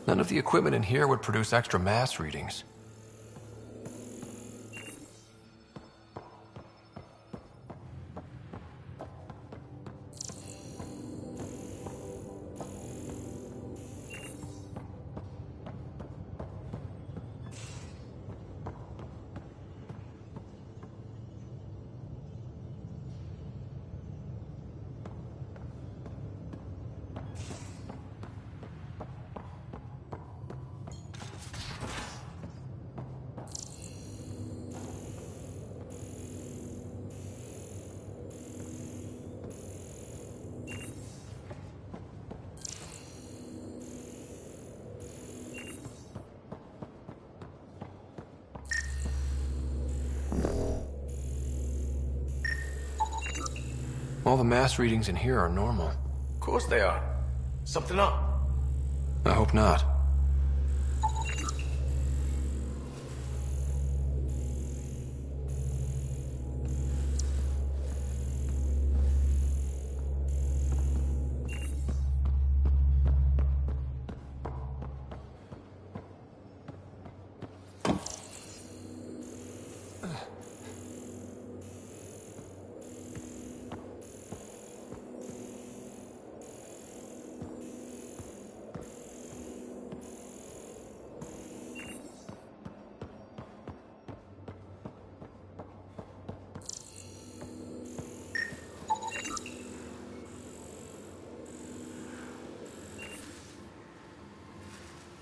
None of the equipment in here would produce extra mass readings. All the mass readings in here are normal. Of course they are. Something up? I hope not.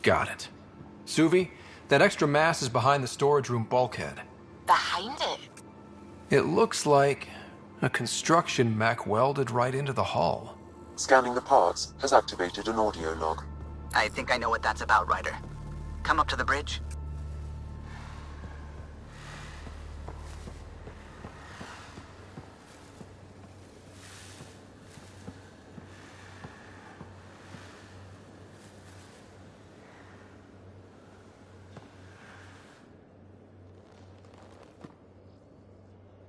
Got it. Suvi, that extra mass is behind the storage room bulkhead. Behind it? It looks like a construction mech welded right into the hull. Scanning the parts has activated an audio log. I think I know what that's about, Ryder. Come up to the bridge.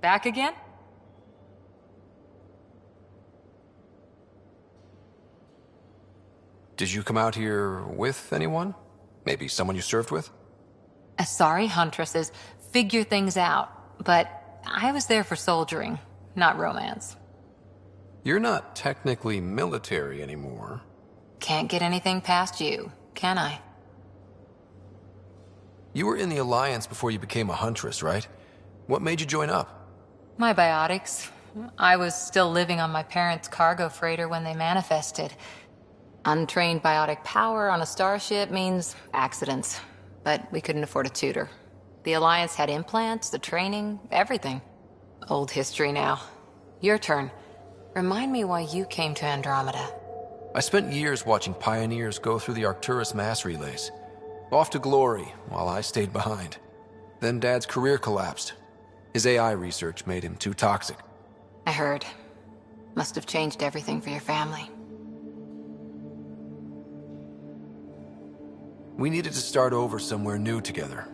Back again? Did you come out here with anyone? Maybe someone you served with? Asari huntresses figure things out, but I was there for soldiering, not romance. You're not technically military anymore. Can't get anything past you, can I? You were in the Alliance before you became a huntress, right? What made you join up? My biotics. I was still living on my parents' cargo freighter when they manifested. Untrained biotic power on a starship means accidents, but we couldn't afford a tutor. The Alliance had implants, the training, everything. Old history now. Your turn. Remind me why you came to Andromeda. I spent years watching pioneers go through the Arcturus mass relays. Off to glory, while I stayed behind. Then Dad's career collapsed. His AI research made him too toxic. I heard. Must have changed everything for your family. We needed to start over somewhere new together.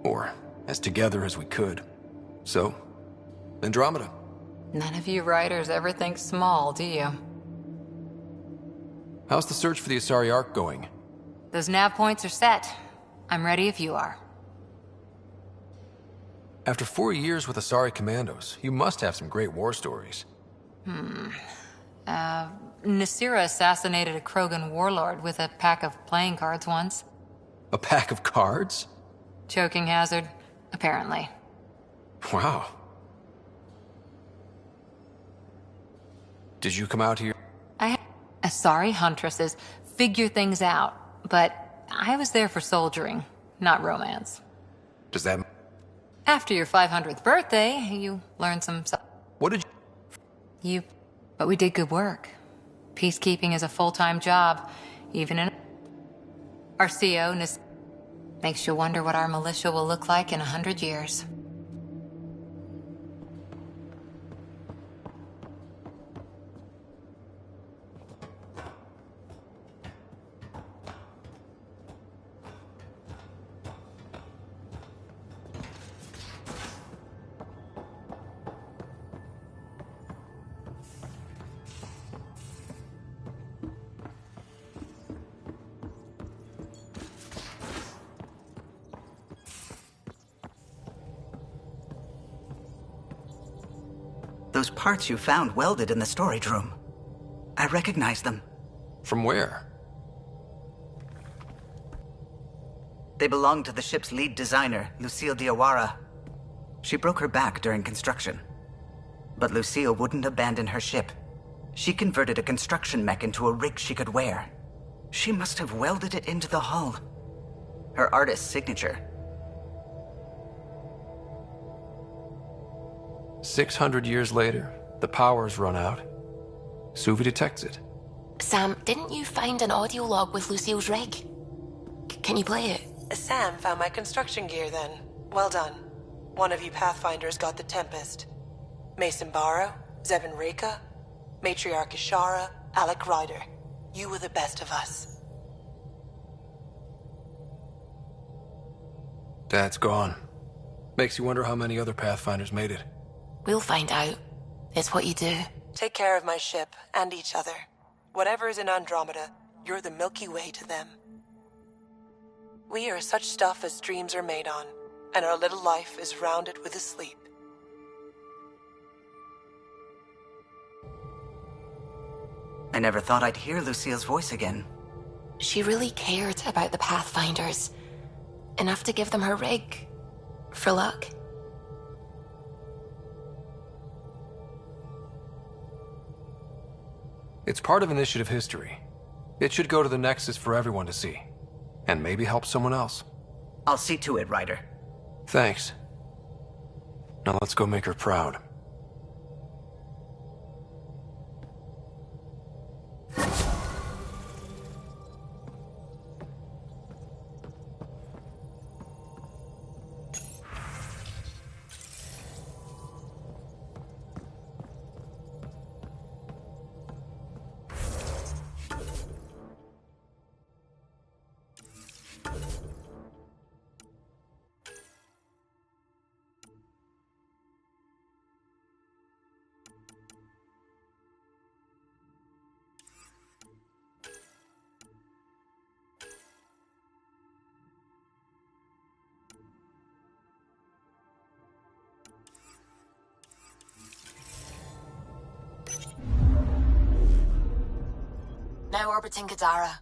Or as together as we could. So, Andromeda. None of you writers ever think small, do you? How's the search for the Asari Ark going? Those nav points are set. I'm ready if you are. After 4 years with Asari commandos, you must have some great war stories. Nasira assassinated a Krogan warlord with a pack of playing cards once. A pack of cards? Choking hazard, apparently. Wow. Did you come out here? Asari huntresses figure things out, but I was there for soldiering, not romance. Does that... After your 500th birthday, you learned some... What did you... But we did good work. Peacekeeping is a full-time job, even in... Our CO makes you wonder what our militia will look like in 100 years. Those parts you found welded in the storage room. I recognize them. From where? They belong to the ship's lead designer, Lucille Diawara. She broke her back during construction. But Lucille wouldn't abandon her ship. She converted a construction mech into a rig she could wear. She must have welded it into the hull. Her artist's signature. 600 years later, the power's run out. Suvi detects it. Sam, didn't you find an audio log with Lucille's rig? Can you play it? Sam found my construction gear then. Well done. One of you Pathfinders got the Tempest. Mason Barrow, Zevin Reka, Matriarch Ishara, Alec Ryder. You were the best of us. Dad's gone. Makes you wonder how many other Pathfinders made it. We'll find out. It's what you do. Take care of my ship and each other. Whatever is in Andromeda, you're the Milky Way to them. We are such stuff as dreams are made on, and our little life is rounded with a sleep. I never thought I'd hear Lucille's voice again. She really cared about the Pathfinders. Enough to give them her rig. For luck. It's part of initiative history. It should go to the Nexus for everyone to see. And maybe help someone else. I'll see to it, Ryder. Thanks. Now let's go make her proud. Now orbiting Kadara.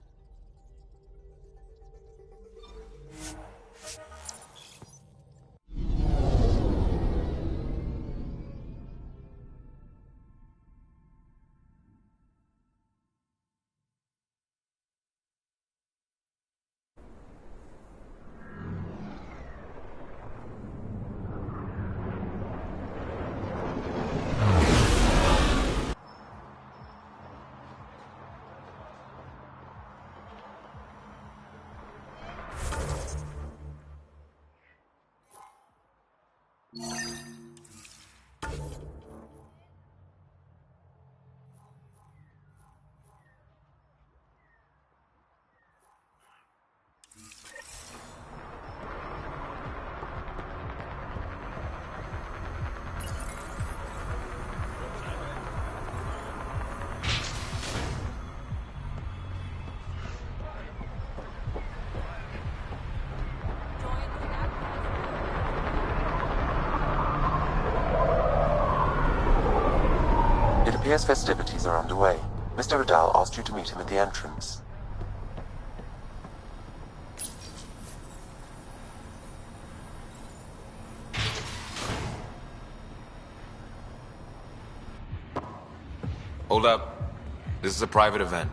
It appears festivities are underway. Mr. Vidal asked you to meet him at the entrance. Hold up. This is a private event.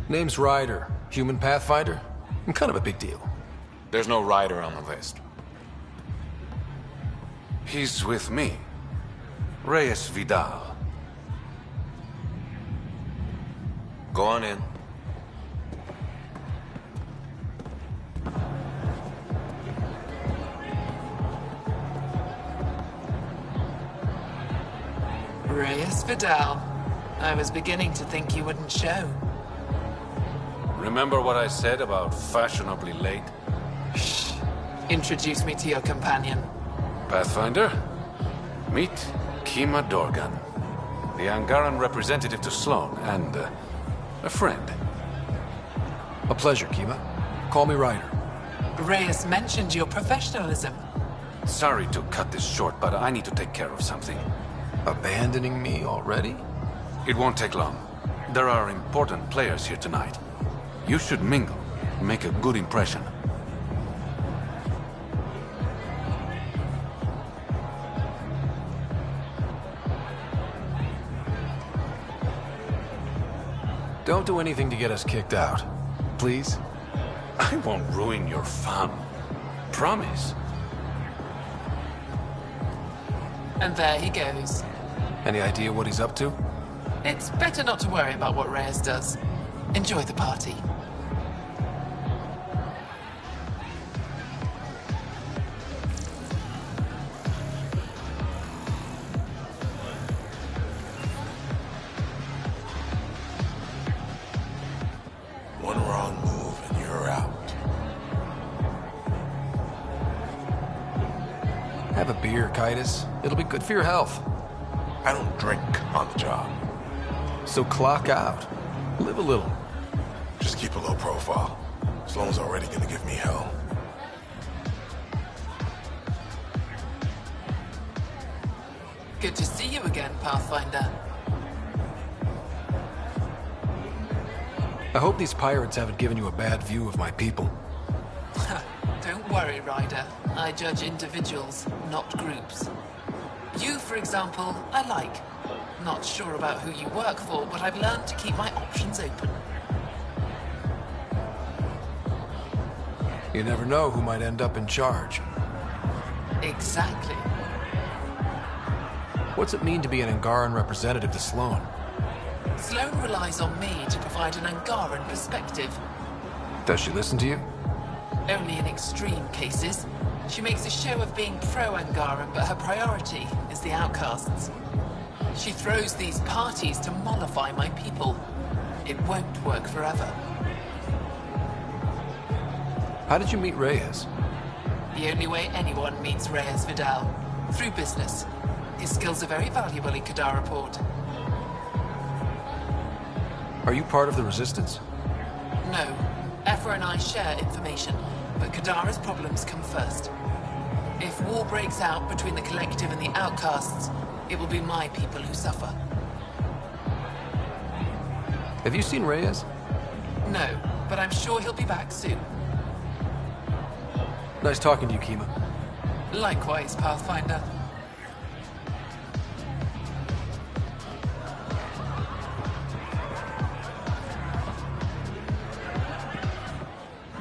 Name's Ryder. Human Pathfinder? I'm kind of a big deal. There's no rider on the list. He's with me. Reyes Vidal. Go on in. Reyes Vidal. I was beginning to think you wouldn't show. Remember what I said about fashionably late? Shh. Introduce me to your companion. Pathfinder, meet Kima Dorgan, the Angaran representative to Sloan, and a friend. A pleasure, Kima. Call me Ryder. Reyes mentioned your professionalism. Sorry to cut this short, but I need to take care of something. Abandoning me already? It won't take long. There are important players here tonight. You should mingle, make a good impression. Don't do anything to get us kicked out. Please? I won't ruin your fun. Promise. And there he goes. Any idea what he's up to? It's better not to worry about what Reyes does. Enjoy the party. One wrong move and you're out. Have a beer, Kitus. It'll be good for your health. I don't drink on the job. So clock out. Live a little. Just keep a low profile. Sloan's already gonna give me hell. Good to see you again, Pathfinder. I hope these pirates haven't given you a bad view of my people. Don't worry, Ryder. I judge individuals, not groups. You, for example, I like. Not sure about who you work for, but I've learned to keep my options open. You never know who might end up in charge. Exactly. What's it mean to be an Angaran representative to Sloan? Sloan relies on me to provide an Angaran perspective. Does she listen to you? Only in extreme cases. She makes a show of being pro-Angaran, but her priority is the outcasts. She throws these parties to mollify my people. It won't work forever. How did you meet Reyes? The only way anyone meets Reyes Vidal. Through business. His skills are very valuable in Kadara Port. Are you part of the Resistance? No. Ephra and I share information, but Kadara's problems come first. If war breaks out between the Collective and the Outcasts, it will be my people who suffer. Have you seen Reyes? No, but I'm sure he'll be back soon. Nice talking to you, Kima. Likewise, Pathfinder.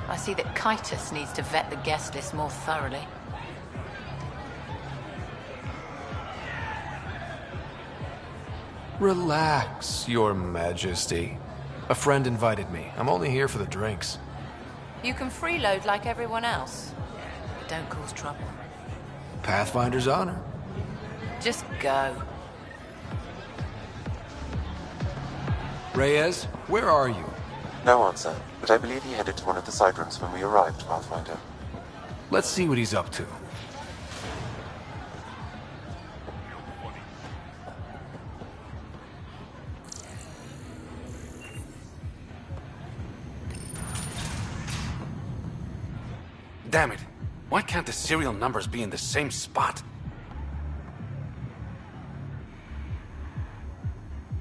I see that Kitus needs to vet the guest list more thoroughly. Relax, Your Majesty. A friend invited me. I'm only here for the drinks. You can freeload like everyone else. But don't cause trouble. Pathfinder's honor. Just go. Reyes, where are you? No answer, but I believe he headed to one of the side rooms when we arrived, Pathfinder. Let's see what he's up to. Damn it. Why can't the serial numbers be in the same spot?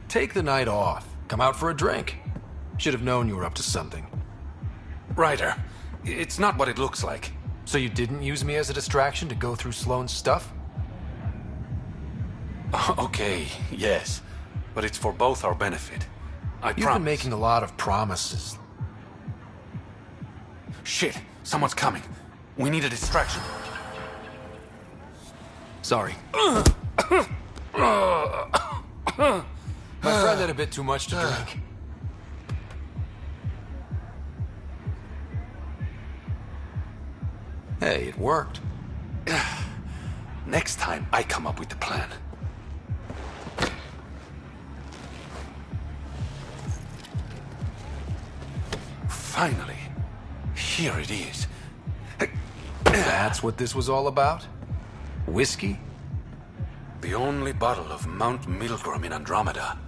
Take the night off. Come out for a drink. Should have known you were up to something. Ryder, it's not what it looks like. So you didn't use me as a distraction to go through Sloane's stuff? Okay, yes. But it's for both our benefit. I promise. You've been making a lot of promises. Shit, someone's coming. We need a distraction. Sorry. My friend had a bit too much to drink. Hey, it worked. Next time, I come up with the plan. Finally. Here it is. That's what this was all about? Whiskey? The only bottle of Mount Milgram in Andromeda.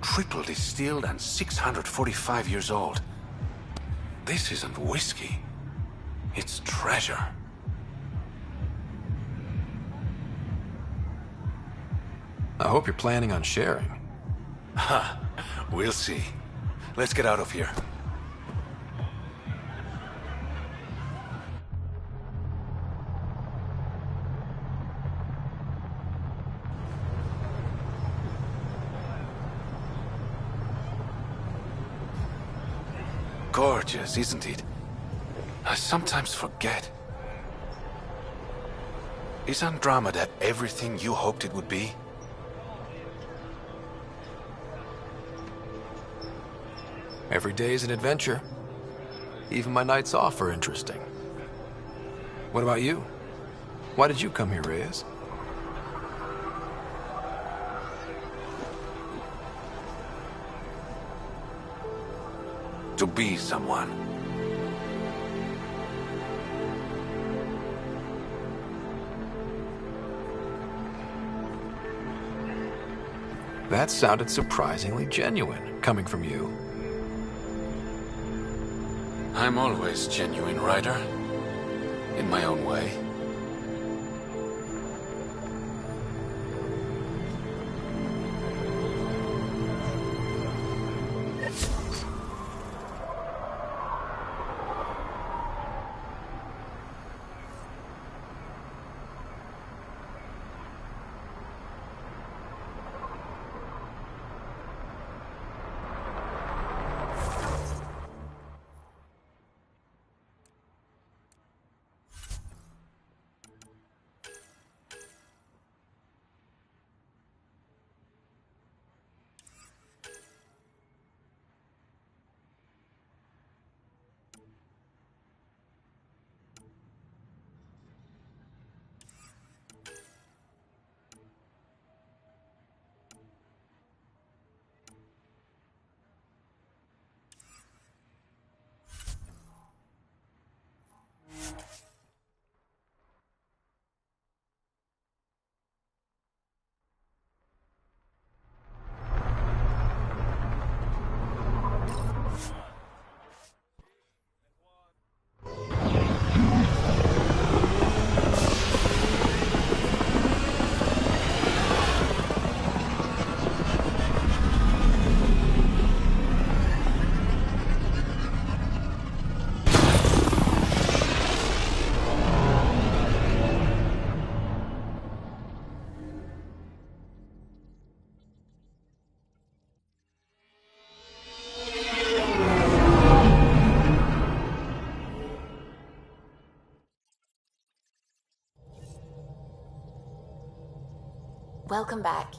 Triple distilled and 645 years old. This isn't whiskey. It's treasure. I hope you're planning on sharing. Ha, we'll see. Let's get out of here. Gorgeous, isn't it? I sometimes forget. Is Andromeda everything you hoped it would be? Every day is an adventure. Even my nights off are interesting. What about you? Why did you come here, Reyes? To be someone. That sounded surprisingly genuine, coming from you. I'm always genuine, Ryder. In my own way. Welcome back.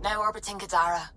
Now orbiting Gadara.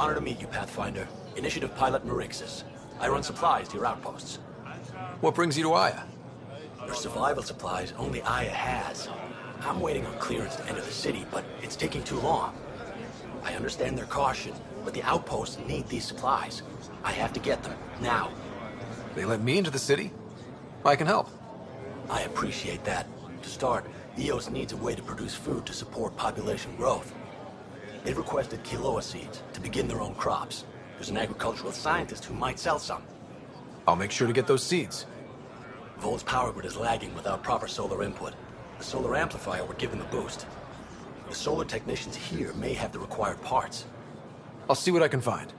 Honor to meet you, Pathfinder. Initiative Pilot Merixis. I run supplies to your outposts. What brings you to Aya? Your survival supplies only Aya has. I'm waiting on clearance to enter the city, but it's taking too long. I understand their caution, but the outposts need these supplies. I have to get them, now. They let me into the city? I can help. I appreciate that. To start, EOS needs a way to produce food to support population growth. They've requested quinoa seeds to begin their own crops. There's an agricultural scientist who might sell some. I'll make sure to get those seeds. Volt's power grid is lagging without proper solar input. The solar amplifier would give them a boost. The solar technicians here may have the required parts. I'll see what I can find.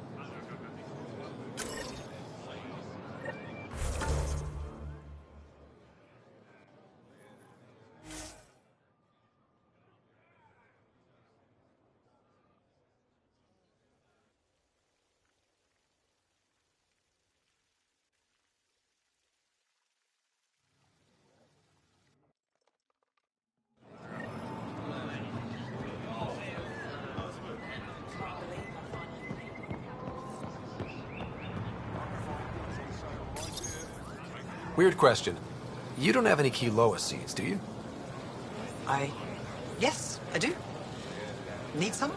Weird question. You don't have any quinoa seeds, do you? Yes, I do. Need some?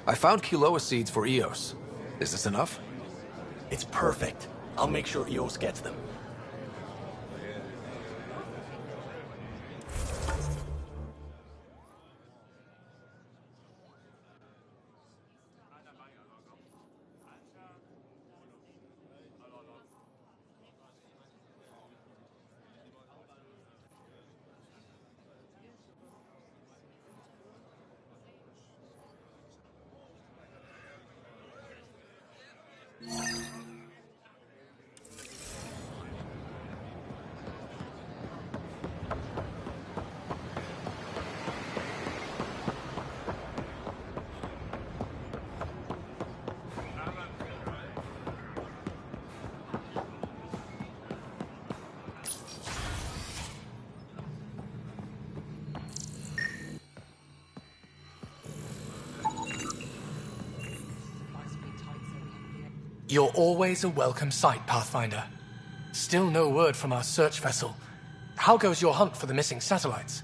I found Kiloa seeds for Eos. Is this enough? It's perfect. I'll make sure EOS gets them. You're always a welcome sight, Pathfinder. Still no word from our search vessel. How goes your hunt for the missing satellites?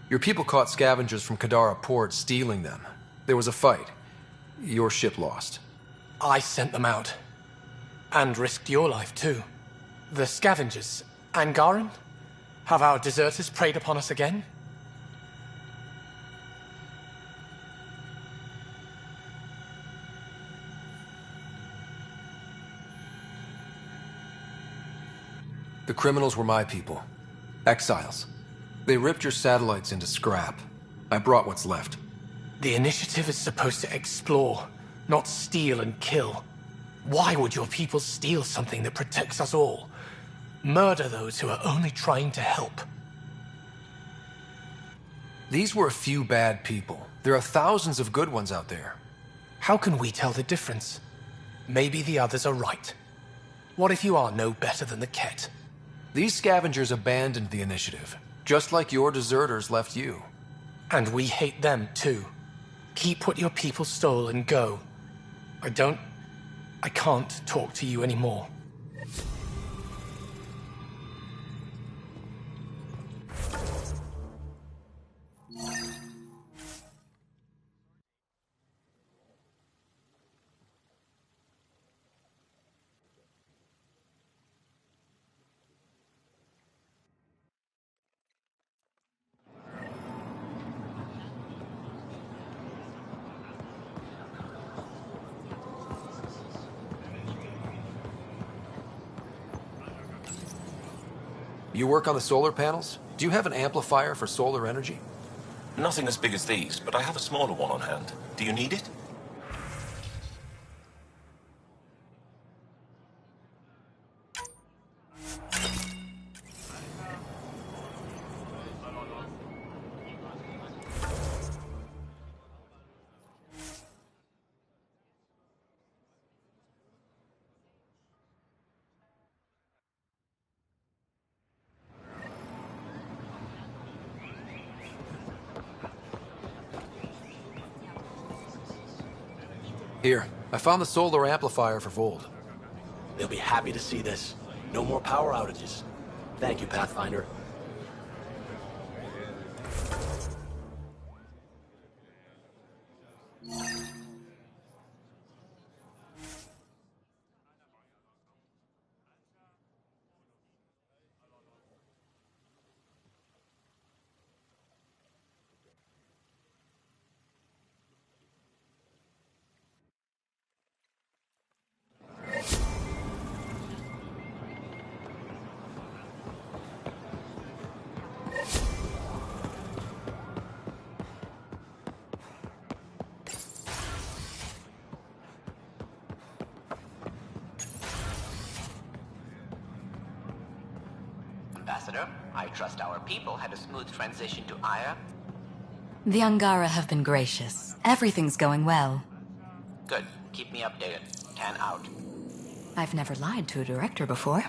Your people caught scavengers from Kadara port stealing them. There was a fight. Your ship lost. I sent them out. And risked your life, too. The scavengers, Angaran? Have our deserters preyed upon us again? The criminals were my people. Exiles. They ripped your satellites into scrap. I brought what's left. The initiative is supposed to explore, not steal and kill. Why would your people steal something that protects us all? Murder those who are only trying to help. These were a few bad people. There are thousands of good ones out there. How can we tell the difference? Maybe the others are right. What if you are no better than the Ket? These scavengers abandoned the initiative, just like your deserters left you. And we hate them too. Keep what your people stole and go. I can't talk to you anymore. You work on the solar panels? Do you have an amplifier for solar energy? Nothing as big as these, but I have a smaller one on hand. Do you need it? Here, I found the solar amplifier for Vold. They'll be happy to see this. No more power outages. Thank you, Pathfinder. Ambassador. I trust our people had a smooth transition to Aya. The Angara have been gracious. Everything's going well. Good. Keep me updated. Tan out. I've never lied to a director before.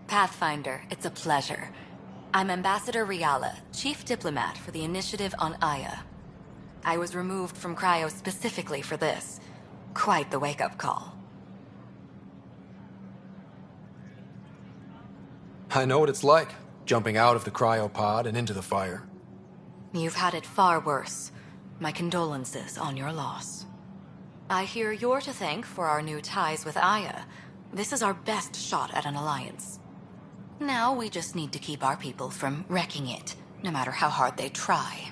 Pathfinder, it's a pleasure. I'm Ambassador Riala, Chief Diplomat for the Initiative on Aya. I was removed from Cryo specifically for this. Quite the wake-up call. I know what it's like, jumping out of the cryopod and into the fire. You've had it far worse. My condolences on your loss. I hear you're to thank for our new ties with Aya. This is our best shot at an alliance. Now we just need to keep our people from wrecking it, no matter how hard they try.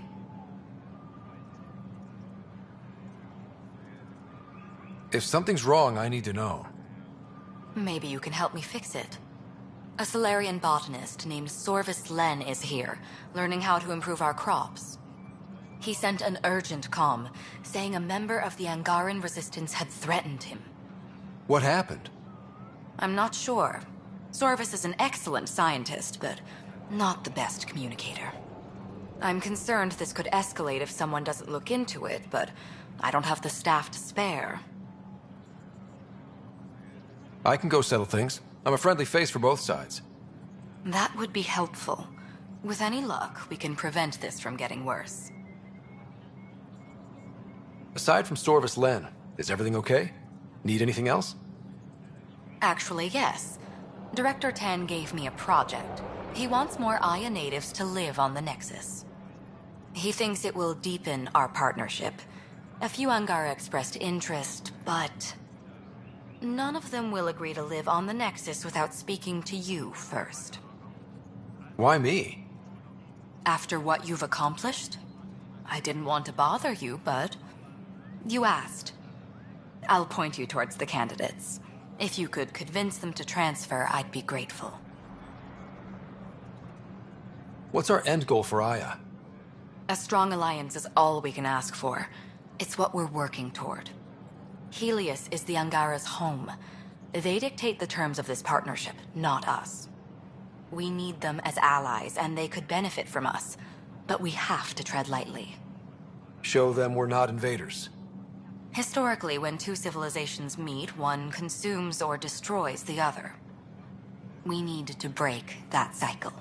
If something's wrong, I need to know. Maybe you can help me fix it. A Solarian botanist named Sorvis Len is here, learning how to improve our crops. He sent an urgent comm, saying a member of the Angaran resistance had threatened him. What happened? I'm not sure. Sorvis is an excellent scientist, but not the best communicator. I'm concerned this could escalate if someone doesn't look into it, but I don't have the staff to spare. I can go settle things. I'm a friendly face for both sides. That would be helpful. With any luck, we can prevent this from getting worse. Aside from Sorvis Len, is everything okay? Need anything else? Actually, yes. Director Tan gave me a project. He wants more Aya natives to live on the Nexus. He thinks it will deepen our partnership. A few Angara expressed interest, but none of them will agree to live on the Nexus without speaking to you first. Why me? After what you've accomplished? I didn't want to bother you, but you asked. I'll point you towards the candidates. If you could convince them to transfer, I'd be grateful. What's our end goal for Aya? A strong alliance is all we can ask for. It's what we're working toward. Helios is the Angara's home. They dictate the terms of this partnership, not us. We need them as allies, and they could benefit from us. But we have to tread lightly. Show them we're not invaders. Historically, when two civilizations meet, one consumes or destroys the other. We need to break that cycle.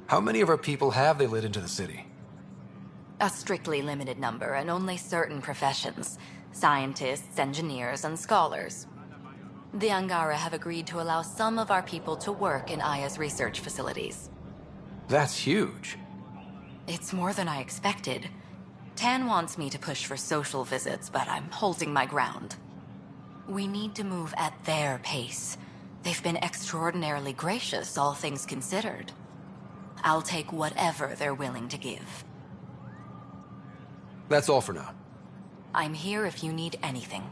How many of our people have they let into the city? A strictly limited number, and only certain professions. Scientists, engineers, and scholars. The Angara have agreed to allow some of our people to work in Aya's research facilities. That's huge. It's more than I expected. Tan wants me to push for social visits, but I'm holding my ground. We need to move at their pace. They've been extraordinarily gracious, all things considered. I'll take whatever they're willing to give. That's all for now. I'm here if you need anything.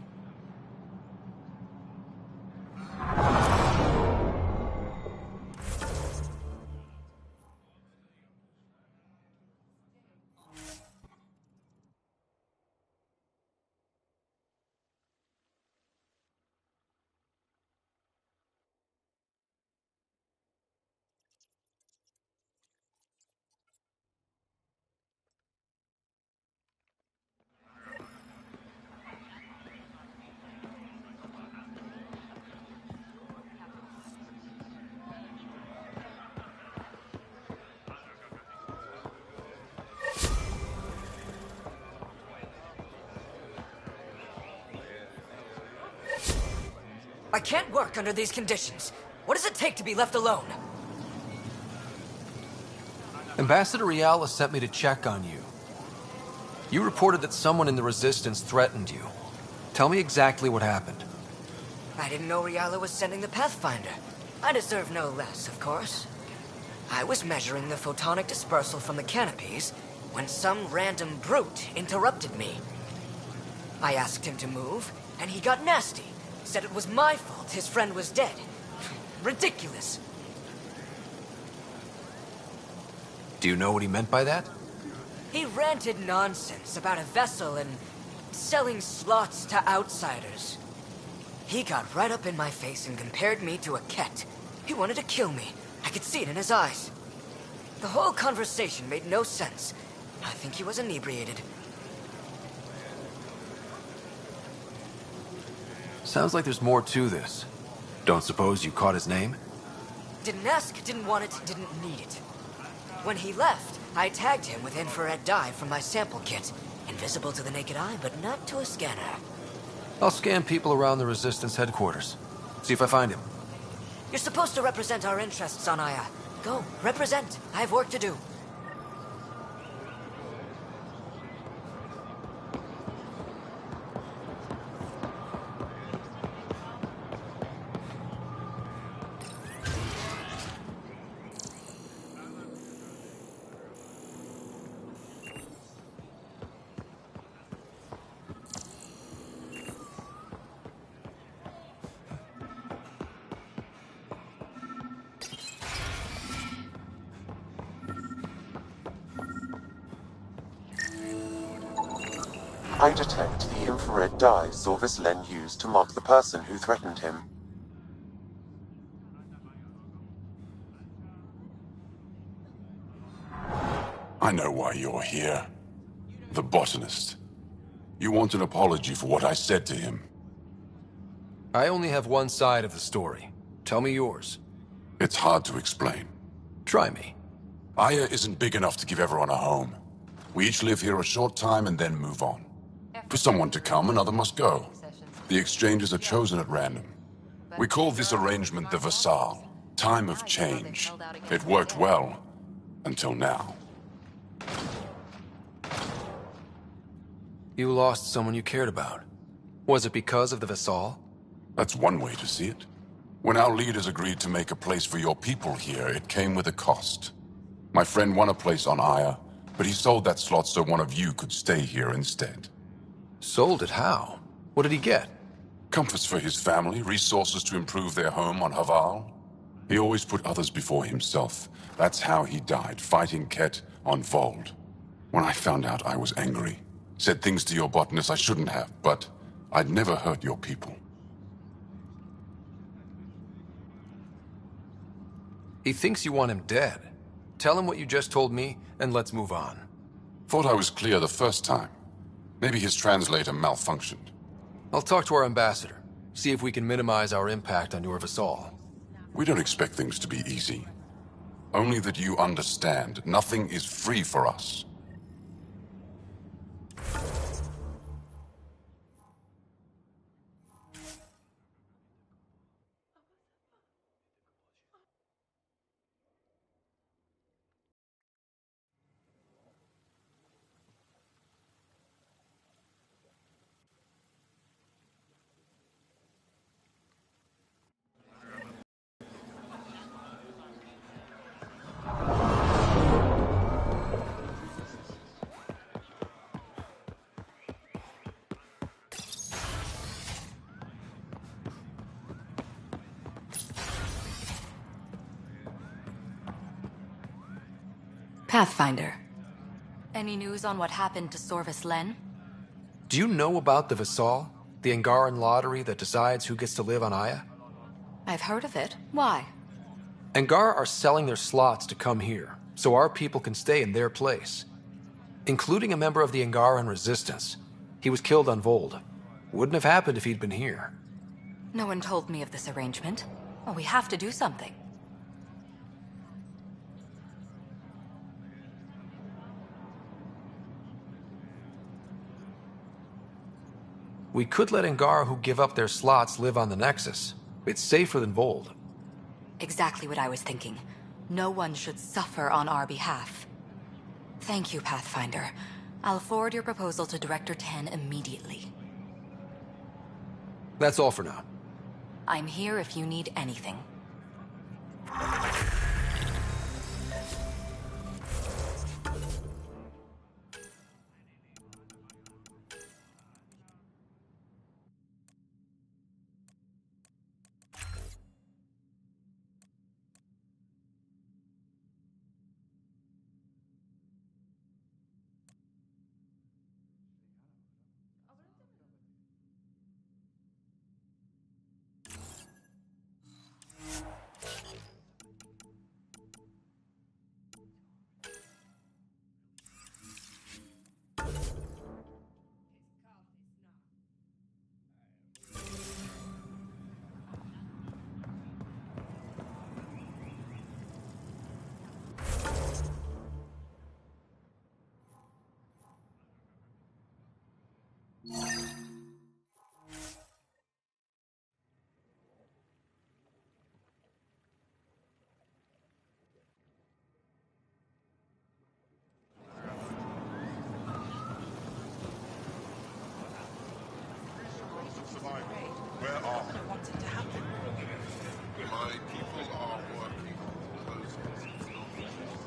I can't work under these conditions. What does it take to be left alone? Ambassador Riala sent me to check on you. You reported that someone in the Resistance threatened you. Tell me exactly what happened. I didn't know Riala was sending the Pathfinder. I deserve no less, of course. I was measuring the photonic dispersal from the canopies when some random brute interrupted me. I asked him to move, and he got nasty. Said it was my fault his friend was dead. Ridiculous. Do you know what he meant by that? He ranted nonsense about a vessel and selling slots to outsiders. He got right up in my face and compared me to a cat. He wanted to kill me. I could see it in his eyes. The whole conversation made no sense. I think he was inebriated. Sounds like there's more to this. Don't suppose you caught his name? Didn't ask, didn't want it, didn't need it. When he left, I tagged him with infrared dye from my sample kit. Invisible to the naked eye, but not to a scanner. I'll scan people around the Resistance headquarters. See if I find him. You're supposed to represent our interests on Aya. Go, represent. I have work to do. I detect the infrared dye Zorvis Len used to mark the person who threatened him. I know why you're here. The botanist. You want an apology for what I said to him. I only have one side of the story. Tell me yours. It's hard to explain. Try me. Aya isn't big enough to give everyone a home. We each live here a short time and then move on. For someone to come, another must go. The exchanges are chosen at random. We call this arrangement the Vassal, time of change. It worked well, until now. You lost someone you cared about. Was it because of the Vassal? That's one way to see it. When our leaders agreed to make a place for your people here, it came with a cost. My friend won a place on Aya, but he sold that slot so one of you could stay here instead. Sold it how? What did he get? Comforts for his family, resources to improve their home on Haval. He always put others before himself. That's how he died, fighting Ket on Vold. When I found out, I was angry. Said things to your botanist I shouldn't have, but I'd never hurt your people. He thinks you want him dead. Tell him what you just told me, and let's move on. Thought I was clear the first time. Maybe his translator malfunctioned. I'll talk to our ambassador. See if we can minimize our impact on your Vassal. We don't expect things to be easy. Only that you understand, nothing is free for us. Pathfinder. Any news on what happened to Zorvis Len? Do you know about the Vassal? The Angaran lottery that decides who gets to live on Aya? I've heard of it. Why? Angar are selling their slots to come here, so our people can stay in their place. Including a member of the Angaran resistance. He was killed on Vold. Wouldn't have happened if he'd been here. No one told me of this arrangement. Well, we have to do something. We could let Angar who give up their slots live on the Nexus. It's safer than Vold. Exactly what I was thinking. No one should suffer on our behalf. Thank you, Pathfinder. I'll forward your proposal to Director 10 immediately. That's all for now. I'm here if you need anything.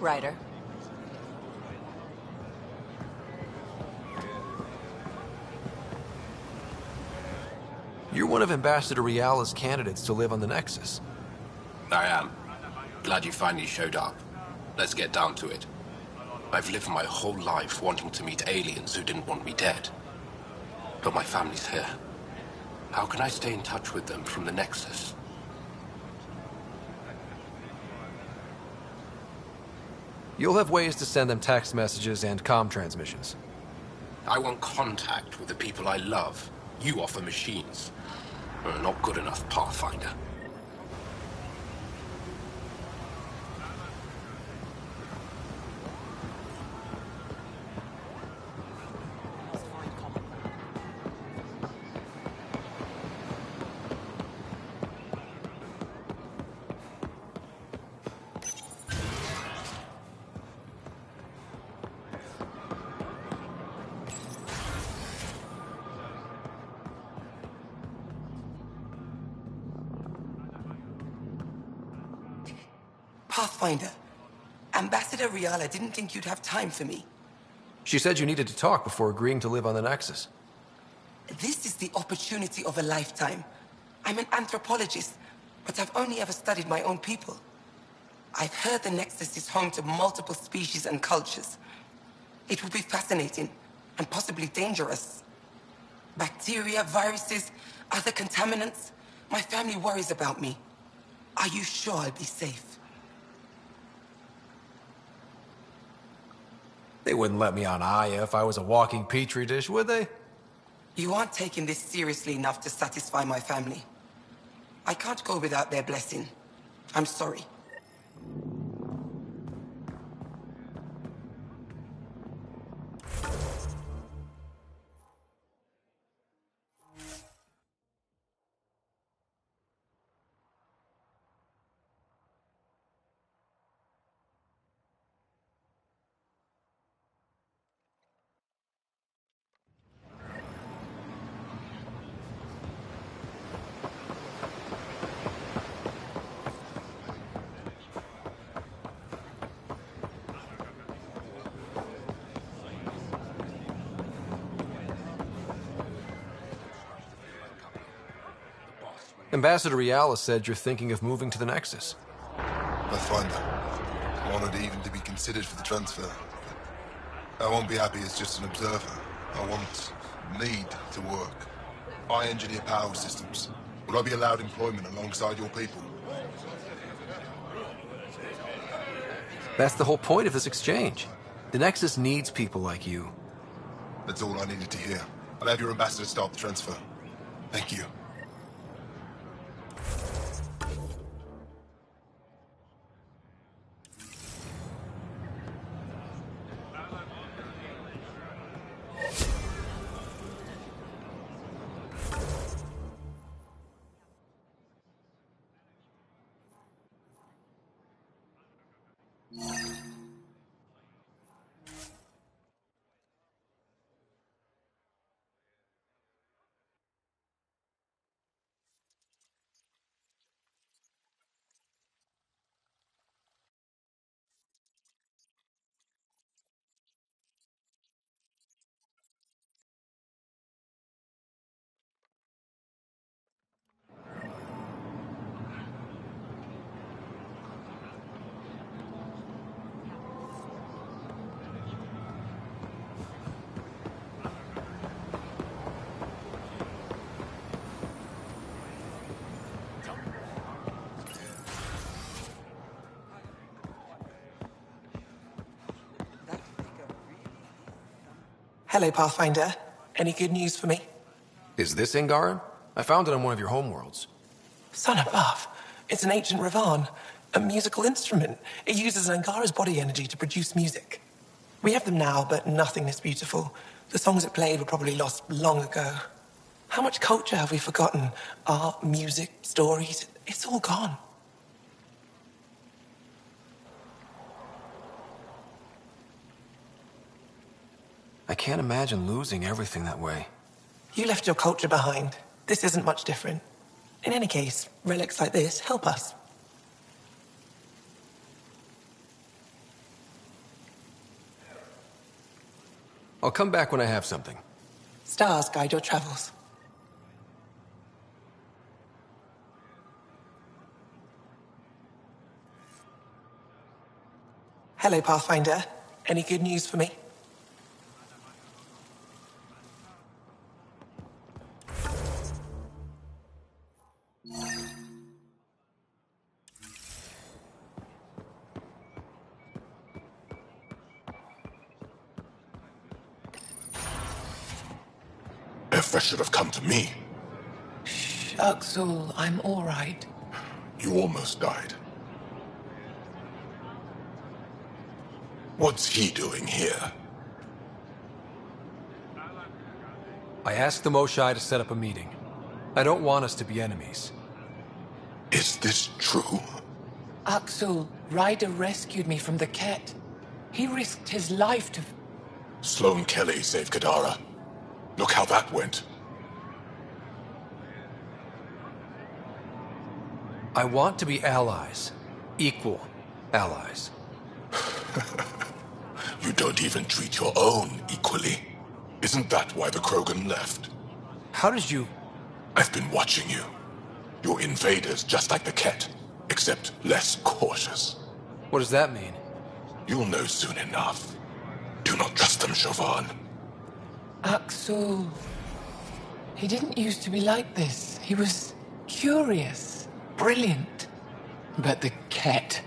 Ryder. You're one of Ambassador Reala's candidates to live on the Nexus. I am. Glad you finally showed up. Let's get down to it. I've lived my whole life wanting to meet aliens who didn't want me dead. But my family's here. How can I stay in touch with them from the Nexus? You'll have ways to send them text messages and comm transmissions. I want contact with the people I love. You offer machines. Not good enough, Pathfinder. Pathfinder, Ambassador Reala didn't think you'd have time for me. She said you needed to talk before agreeing to live on the Nexus. This is the opportunity of a lifetime. I'm an anthropologist, but I've only ever studied my own people. I've heard the Nexus is home to multiple species and cultures. It will be fascinating and possibly dangerous. Bacteria, viruses, other contaminants. My family worries about me. Are you sure I'll be safe? They wouldn't let me on Aya if I was a walking petri dish, would they? You aren't taking this seriously enough to satisfy my family. I can't go without their blessing. I'm sorry. Ambassador Reala said you're thinking of moving to the Nexus. Pathfinder. I'm honored even to be considered for the transfer. I won't be happy as just an observer. Need to work. I engineer power systems. Will I be allowed employment alongside your people? That's the whole point of this exchange. The Nexus needs people like you. That's all I needed to hear. I'll have your ambassador start the transfer. Thank you. Hello, Pathfinder. Any good news for me? Is this Angaran? I found it on one of your homeworlds. Son above. It's an ancient Ravan. A musical instrument. It uses Angara's body energy to produce music. We have them now, but nothing this beautiful. The songs it played were probably lost long ago. How much culture have we forgotten? Art, music, stories. It's all gone. I can't imagine losing everything that way. You left your culture behind. This isn't much different. In any case, relics like this help us. I'll come back when I have something. Stars guide your travels. Hello, Pathfinder. Any good news for me? Effa should have come to me. Axel, I'm all right. You almost died. What's he doing here? I asked the Moshai to set up a meeting. I don't want us to be enemies. Is this true? Axel, Ryder rescued me from the Ket. He risked his life to... Sloane Kelly saved Kadara. Look how that went. I want to be allies. Equal allies. You don't even treat your own equally. Isn't that why the Krogan left? How did you... I've been watching you. You're invaders just like the Ket, except less cautious. What does that mean? You'll know soon enough. Do not trust them, Chauvin. Axel... He didn't used to be like this. He was curious, brilliant. But the Ket,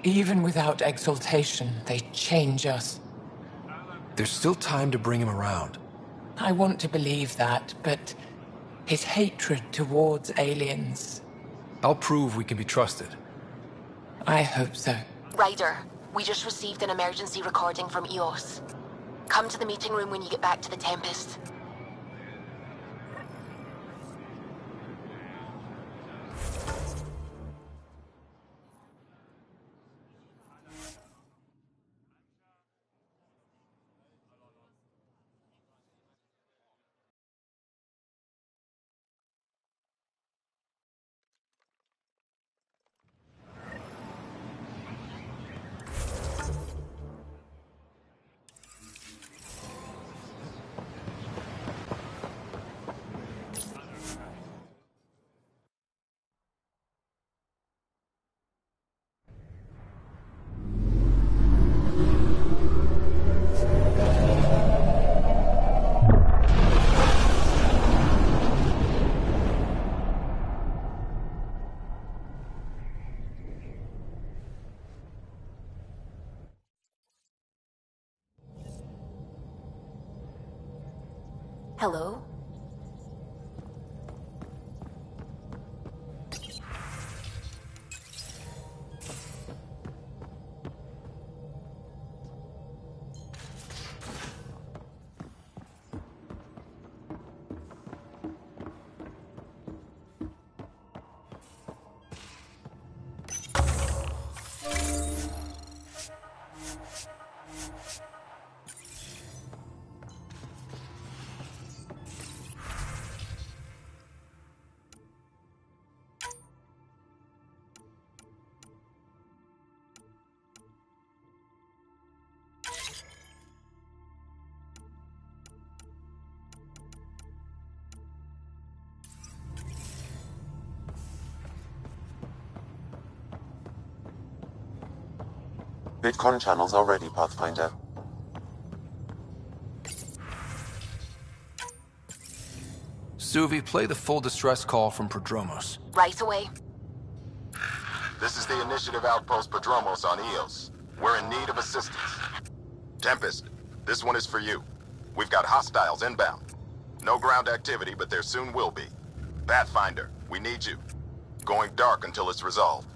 even without exaltation, they change us. There's still time to bring him around. I want to believe that, but his hatred towards aliens... I'll prove we can be trusted. I hope so. Ryder, we just received an emergency recording from EOS. Come to the meeting room when you get back to the Tempest. Hello? VidCon channels are ready, Pathfinder. Suvi, play the full distress call from Prodromos. Right away. This is the Initiative Outpost Prodromos on Eos. We're in need of assistance. Tempest, this one is for you. We've got hostiles inbound. No ground activity, but there soon will be. Pathfinder, we need you. Going dark until it's resolved.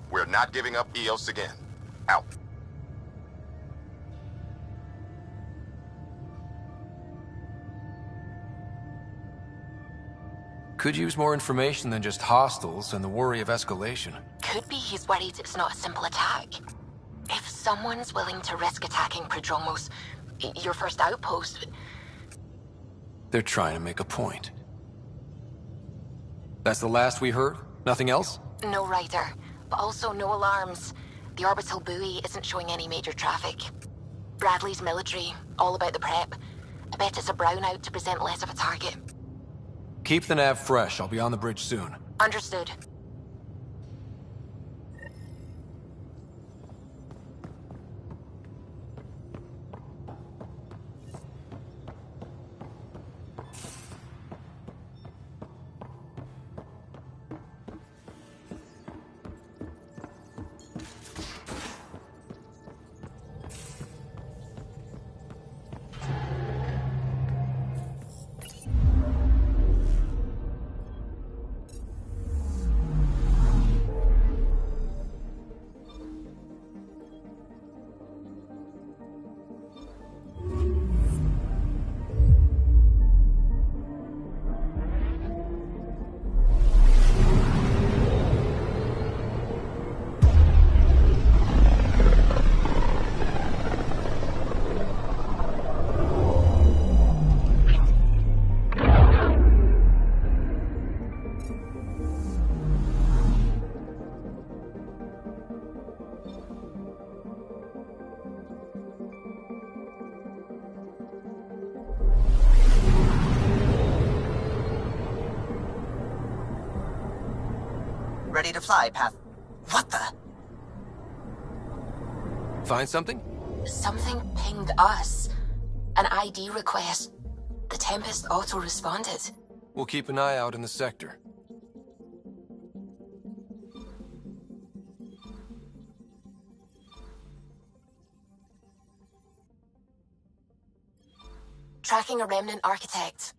We're not giving up Eos again. Out. Could use more information than just hostiles and the worry of escalation. Could be he's worried it's not a simple attack. If someone's willing to risk attacking Prodromos, your first outpost... They're trying to make a point. That's the last we heard? Nothing else? No Ryder, but also no alarms. The orbital buoy isn't showing any major traffic. Bradley's military, all about the prep. I bet it's a brownout to present less of a target. Keep the nav fresh. I'll be on the bridge soon. Understood. Ready to fly, Path. What the? Find something? Something pinged us. An ID request. The Tempest auto-responded. We'll keep an eye out in the sector. Tracking a remnant architect.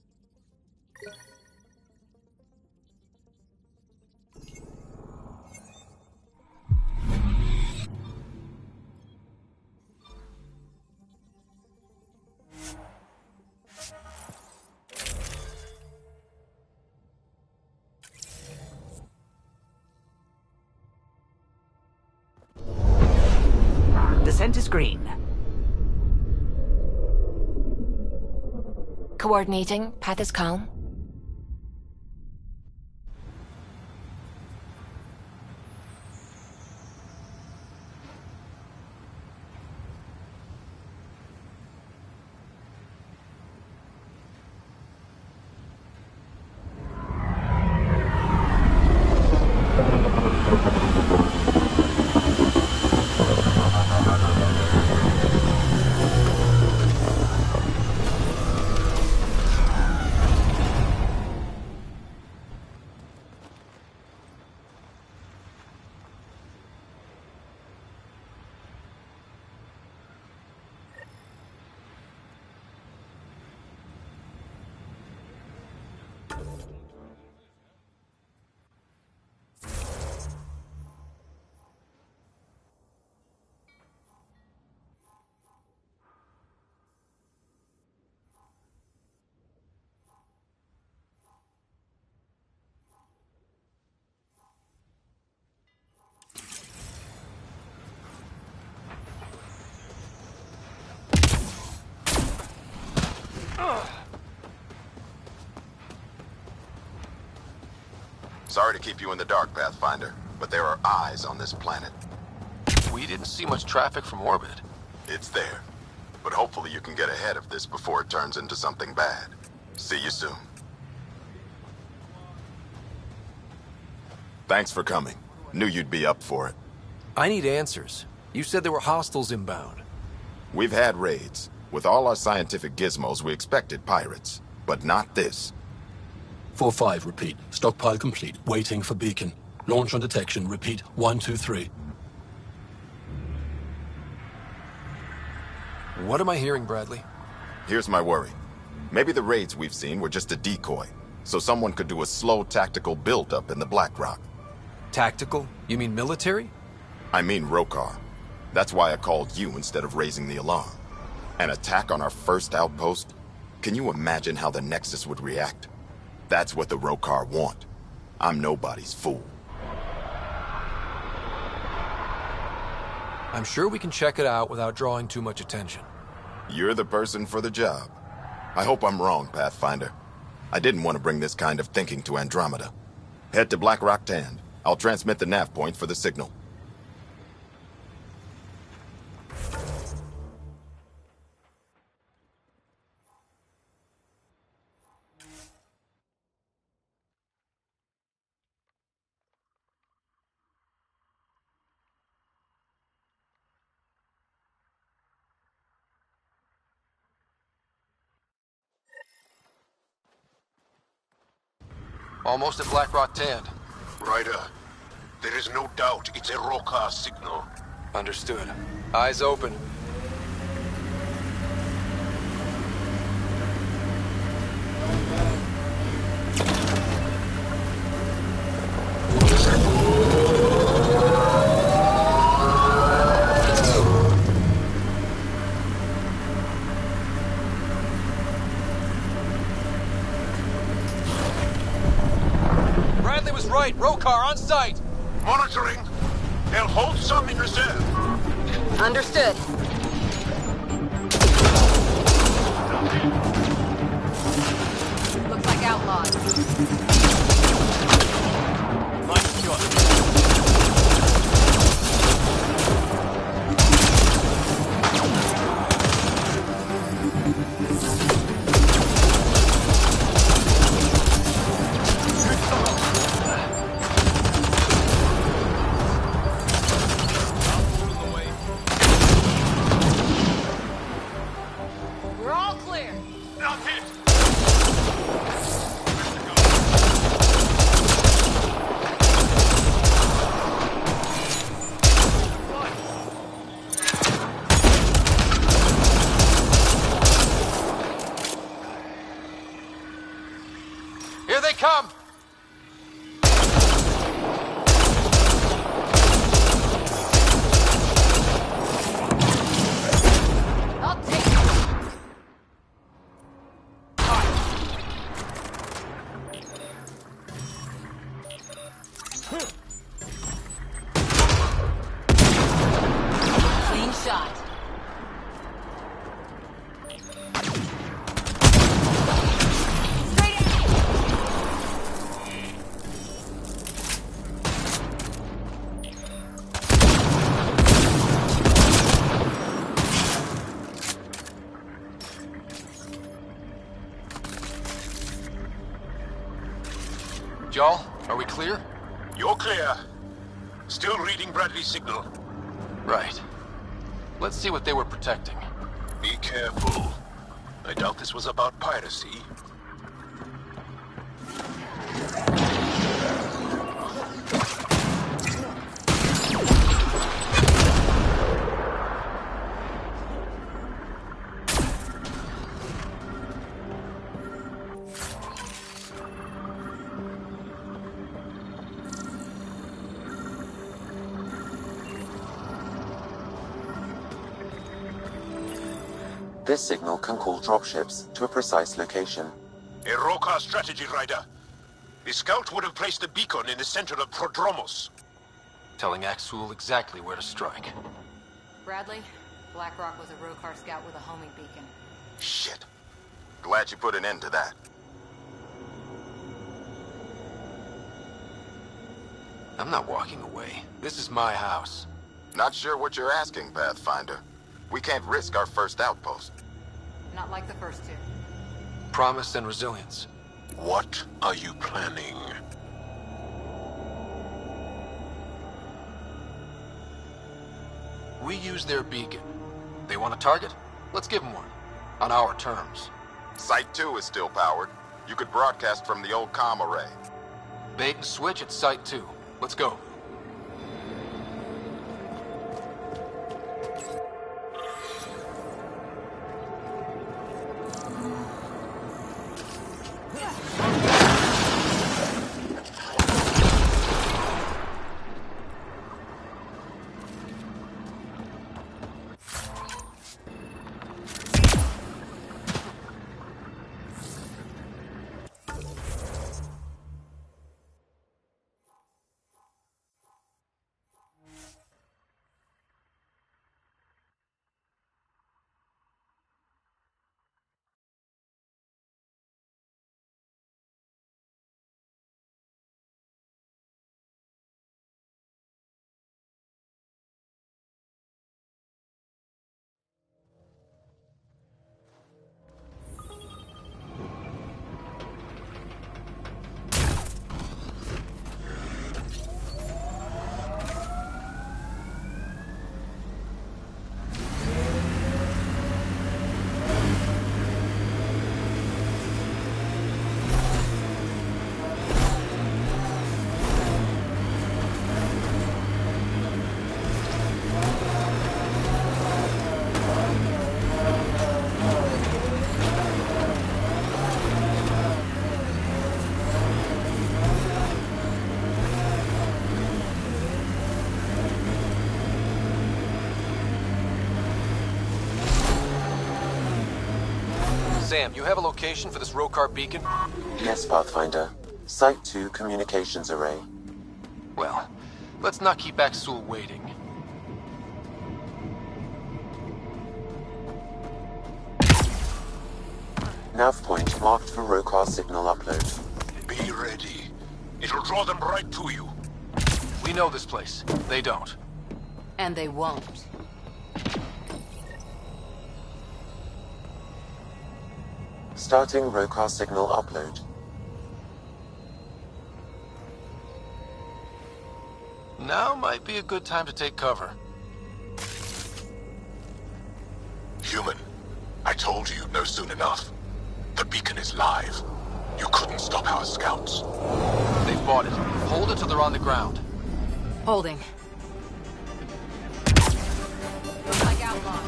Descent is green. Coordinating. Path is calm. Sorry to keep you in the dark, Pathfinder, but there are eyes on this planet. We didn't see much traffic from orbit. It's there. But hopefully you can get ahead of this before it turns into something bad. See you soon. Thanks for coming. Knew you'd be up for it. I need answers. You said there were hostiles inbound. We've had raids. With all our scientific gizmos, we expected pirates. But not this. 4-5, repeat. Stockpile complete. Waiting for beacon. Launch on detection. Repeat. 1, 2, 3. What am I hearing, Bradley? Here's my worry. Maybe the raids we've seen were just a decoy, so someone could do a slow tactical build-up in the Black Rock. Tactical? You mean military? I mean Rokar. That's why I called you instead of raising the alarm. An attack on our first outpost? Can you imagine how the Nexus would react? That's what the Rokar want. I'm nobody's fool. I'm sure we can check it out without drawing too much attention. You're the person for the job. I hope I'm wrong, Pathfinder. I didn't want to bring this kind of thinking to Andromeda. Head to Black Rock Tand. I'll transmit the nav point for the signal. Almost at Black Rock 10. Ryder, there is no doubt it's a Roka signal. Understood. Eyes open. Bradley was right. Rokar on site. Monitoring. They'll hold some in reserve. Understood. Looks like outlaws. Nice shot. We're all clear. Not hit. Here they come! I'll take it. Clean shot. Straight ahead. Jarl, are we clear? You're clear. Still reading Bradley's signal. Right. Let's see what they were protecting. Be careful. I doubt this was about piracy. This signal can call dropships to a precise location. A Roka strategy, Ryder. The scout would have placed the beacon in the center of Prodromos. Telling Axul exactly where to strike. Bradley, Black Rock was a Rokar scout with a homing beacon. Shit. Glad you put an end to that. I'm not walking away. This is my house. Not sure what you're asking, Pathfinder. We can't risk our first outpost. Not like the first two. Promise and resilience. What are you planning? We use their beacon. They want a target? Let's give them one. On our terms. Site 2 is still powered. You could broadcast from the old comm array. Bait and switch at Site 2. Let's go. Sam, you have a location for this Rokar beacon? Yes, Pathfinder. Site 2 communications array. Well, let's not keep Axul waiting. Nav point marked for Rokar signal upload. Be ready. It'll draw them right to you. We know this place. They don't. And they won't. Starting Rokar signal upload. Now might be a good time to take cover. Human, I told you you'd know soon enough. The beacon is live. You couldn't stop our scouts. They bought it. Hold it till they're on the ground. Holding. Like outlaw.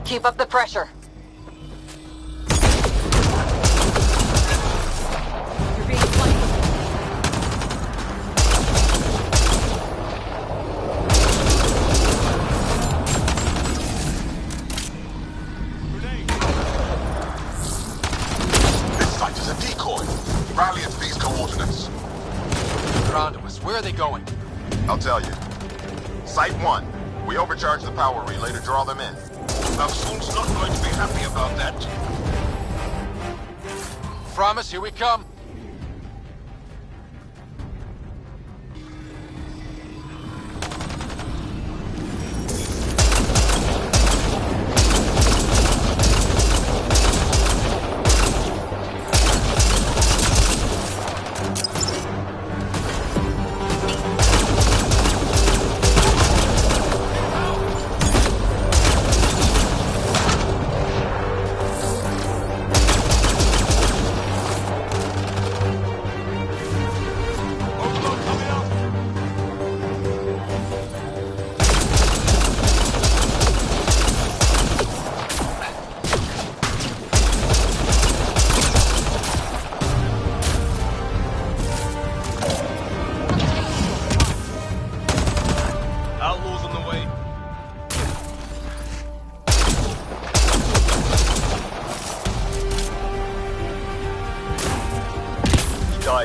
Keep up the pressure. You're being flanked. This site is a decoy. Rally at these coordinates. They're onto us. Where are they going? I'll tell you. Site 1. We overcharged the power relay to draw them in. Axul's not going to be happy about that. Promise, here we come.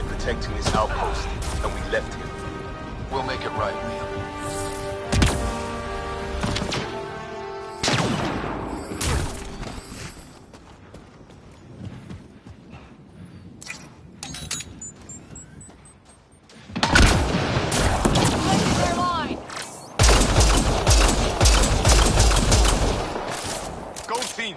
Protecting this outpost, and we left him. We'll make it right, Liam. Go team!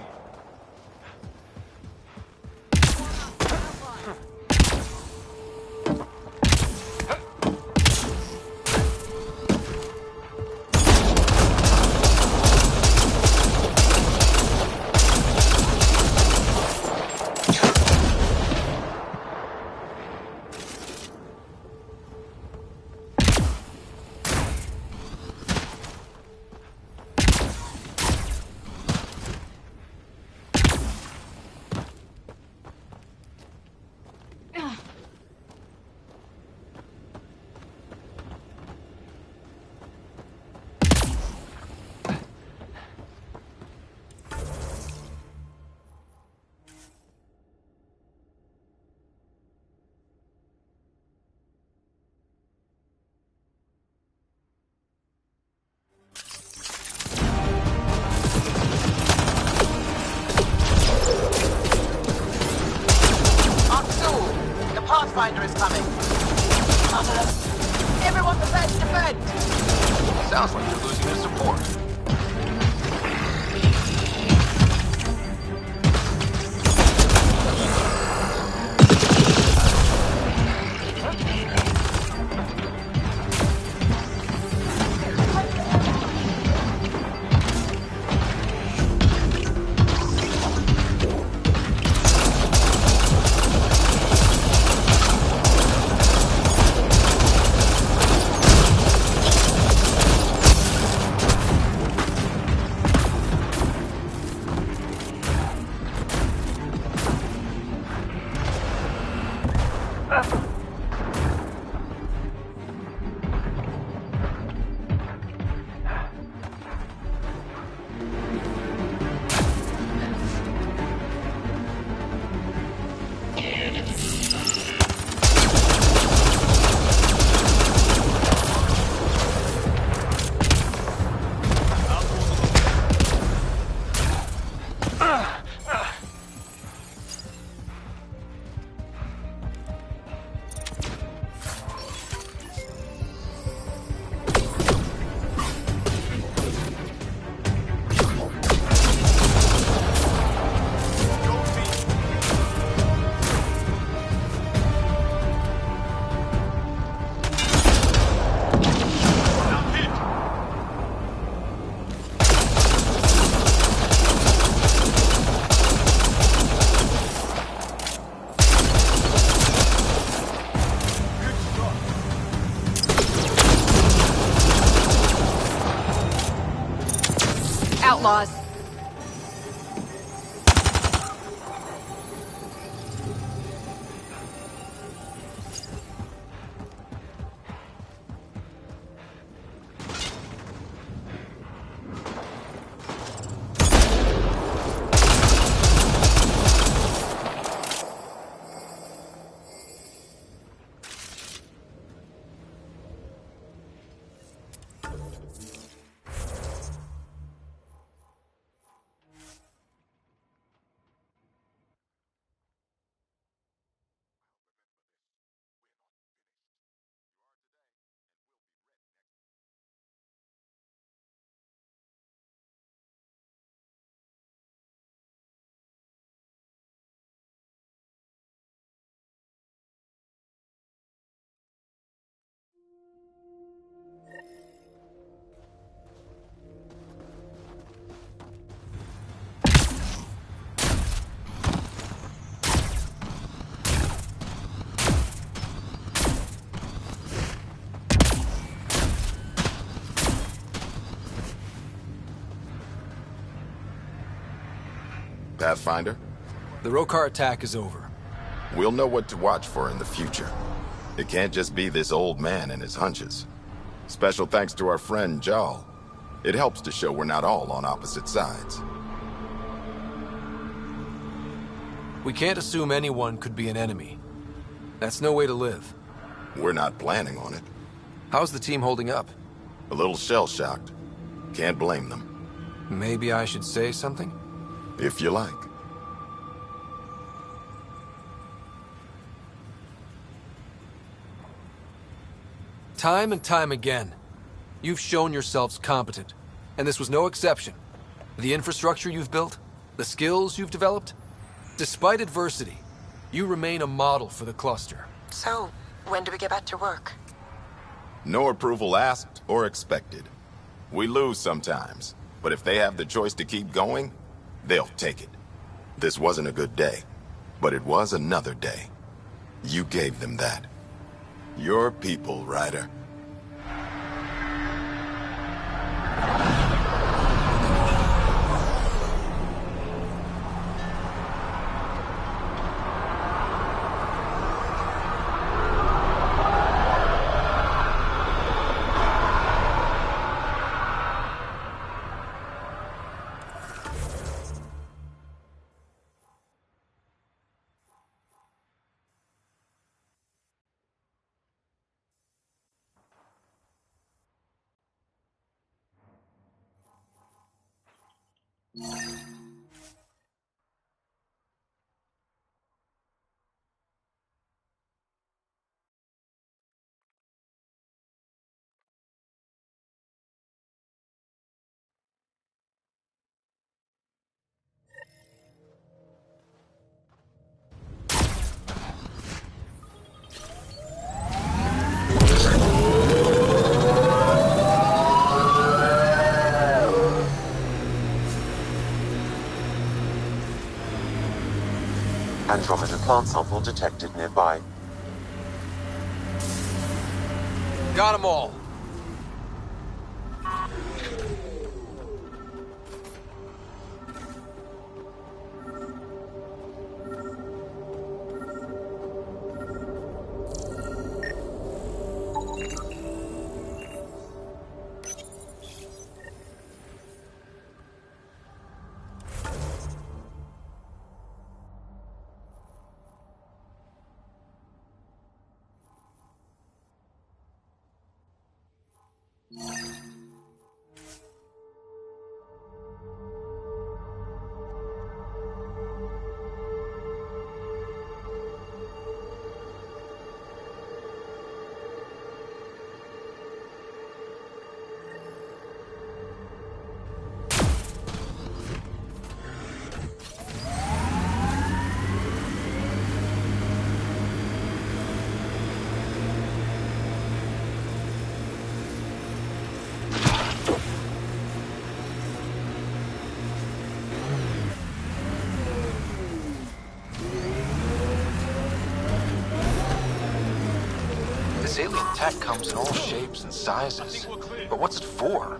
Pathfinder is coming. Mother! Everyone prepare to defend! Sounds like you're losing your support. Outlaws. Pathfinder? The Rokar attack is over. We'll know what to watch for in the future. It can't just be this old man and his hunches. Special thanks to our friend Jal. It helps to show we're not all on opposite sides. We can't assume anyone could be an enemy. That's no way to live. We're not planning on it. How's the team holding up? A little shell-shocked. Can't blame them. Maybe I should say something? If you like. Time and time again, you've shown yourselves competent, and this was no exception. The infrastructure you've built, the skills you've developed, despite adversity, you remain a model for the cluster. So, when do we get back to work? No approval asked or expected. We lose sometimes, but if they have the choice to keep going, they'll take it. This wasn't a good day, but it was another day. You gave them that. Your people, Ryder. Andromeda plant sample detected nearby. Got them all. This alien tech comes in all shapes and sizes. But what's it for?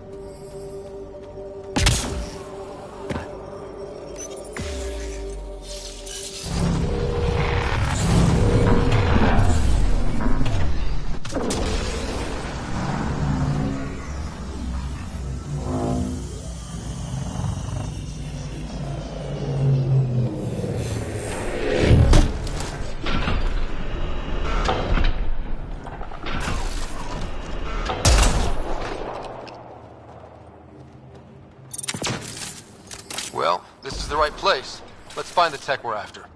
Well, this is the right place. Let's find the tech we're after.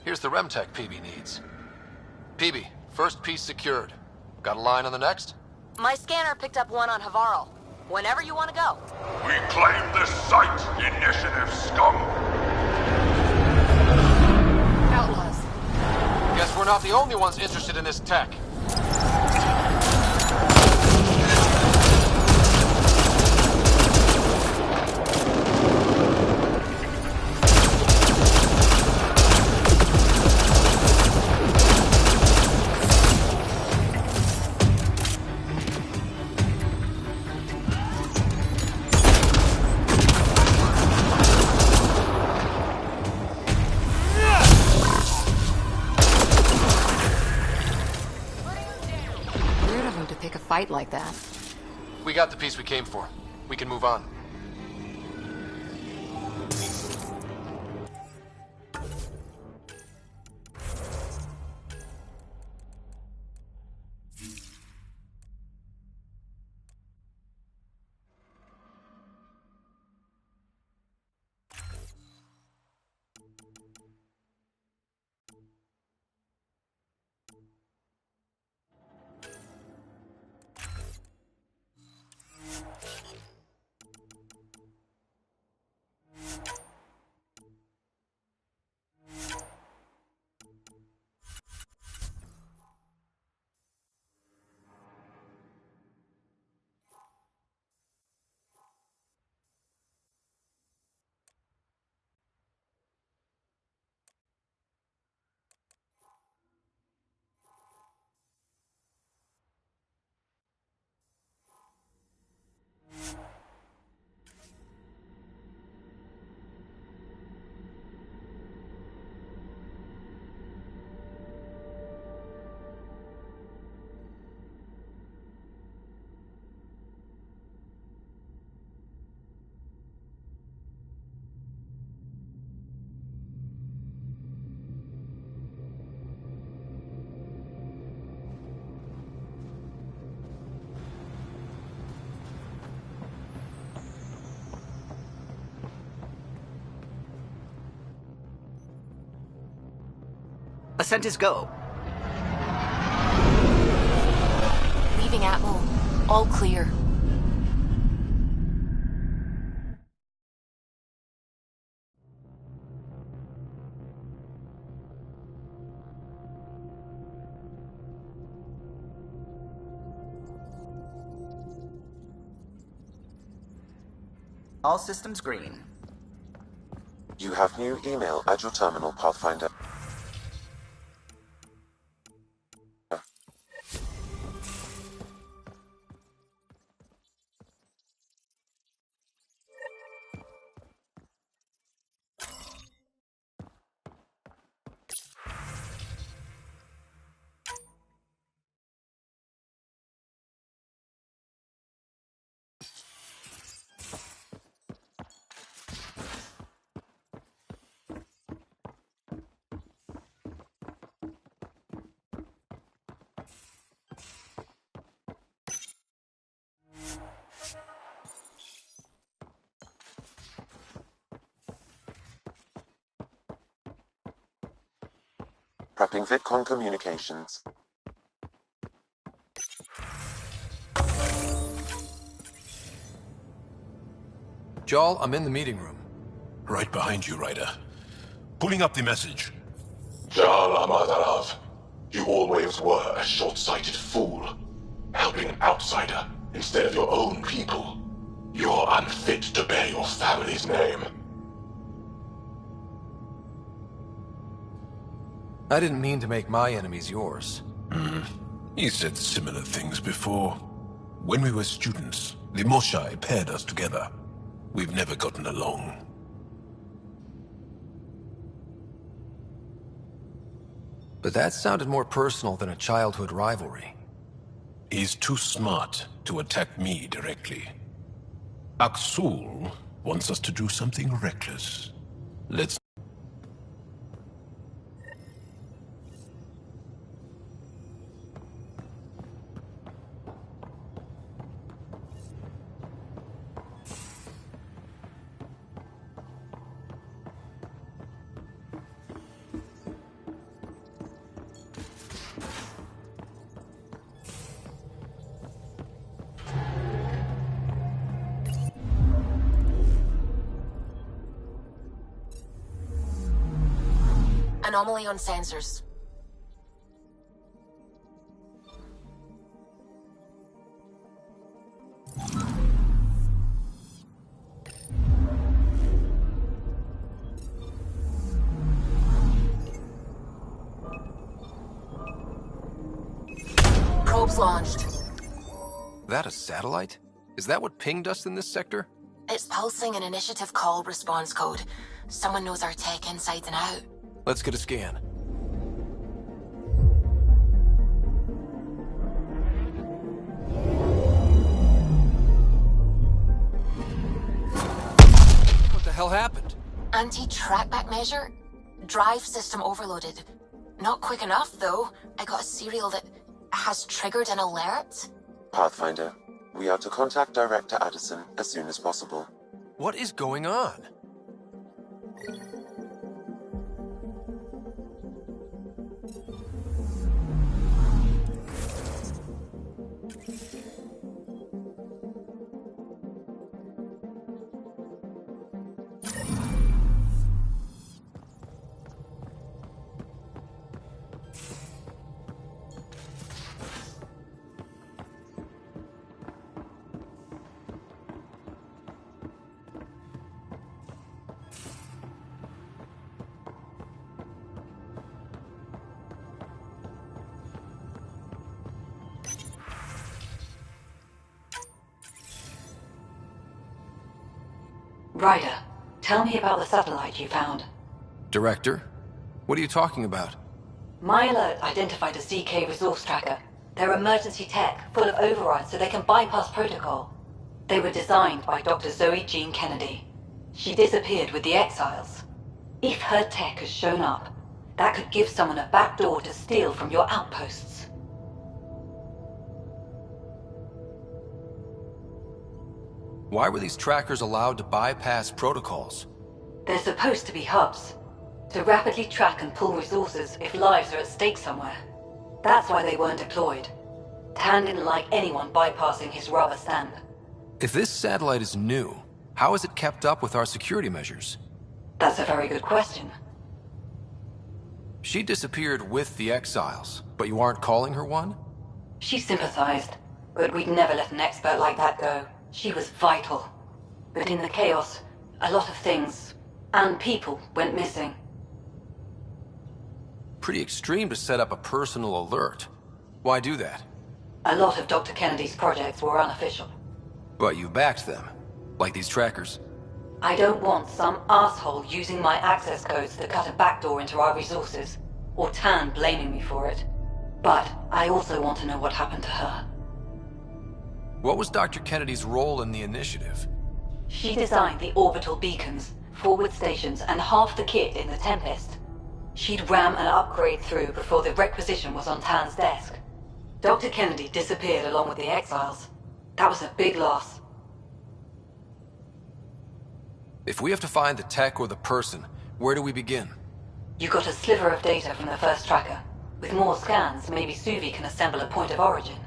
Here's the REM tech PB needs. PB, first piece secured. Got a line on the next? My scanner picked up one on Havarl. Whenever you want to go. We claim this site, initiative scum! Outlaws. Guess we're not the only ones interested in this tech. Fight like that. We got the piece we came for. We can move on. Ascent is go. Leaving Atmo. All clear. All systems green. You have new email at your terminal, Pathfinder. Prepping VidCon communications. Jarl, I'm in the meeting room. Right behind you, Ryder. Pulling up the message. Jarl Amadarav, you always were a short-sighted fool. Helping an outsider instead of your own people. You're unfit to bear your family's name. I didn't mean to make my enemies yours. He said similar things before. When we were students, the Moshai paired us together. We've never gotten along. But that sounded more personal than a childhood rivalry. He's too smart to attack me directly. Aksul wants us to do something reckless. Let's... Anomaly on sensors. Probes launched. That a satellite? Is that what pinged us in this sector? It's pulsing an initiative call response code. Someone knows our tech inside and out. Let's get a scan. What the hell happened? Anti-trackback measure? Drive system overloaded. Not quick enough, though. I got a serial that has triggered an alert. Pathfinder, we are to contact Director Addison as soon as possible. What is going on? Ryder, tell me about the satellite you found. Director? What are you talking about? My alert identified a ZK resource tracker. They're emergency tech, full of overrides so they can bypass protocol. They were designed by Dr. Zoe Jean Kennedy. She disappeared with the Exiles. If her tech has shown up, that could give someone a backdoor to steal from your outposts. Why were these trackers allowed to bypass protocols? They're supposed to be hubs, to rapidly track and pull resources if lives are at stake somewhere. That's why they weren't deployed. Tan didn't like anyone bypassing his rubber stamp. If this satellite is new, how is it kept up with our security measures? That's a very good question. She disappeared with the Exiles, but you aren't calling her one? She sympathized, but we'd never let an expert like that go. She was vital. But in the chaos, a lot of things, and people, went missing. Pretty extreme to set up a personal alert. Why do that? A lot of Dr. Kennedy's projects were unofficial. But you backed them. Like these trackers. I don't want some asshole using my access codes to cut a backdoor into our resources, or Tan blaming me for it. But I also want to know what happened to her. What was Dr. Kennedy's role in the initiative? She designed the orbital beacons, forward stations, and half the kit in the Tempest. She'd ram an upgrade through before the requisition was on Tan's desk. Dr. Kennedy disappeared along with the exiles. That was a big loss. If we have to find the tech or the person, where do we begin? You got a sliver of data from the first tracker. With more scans, maybe Suvi can assemble a point of origin.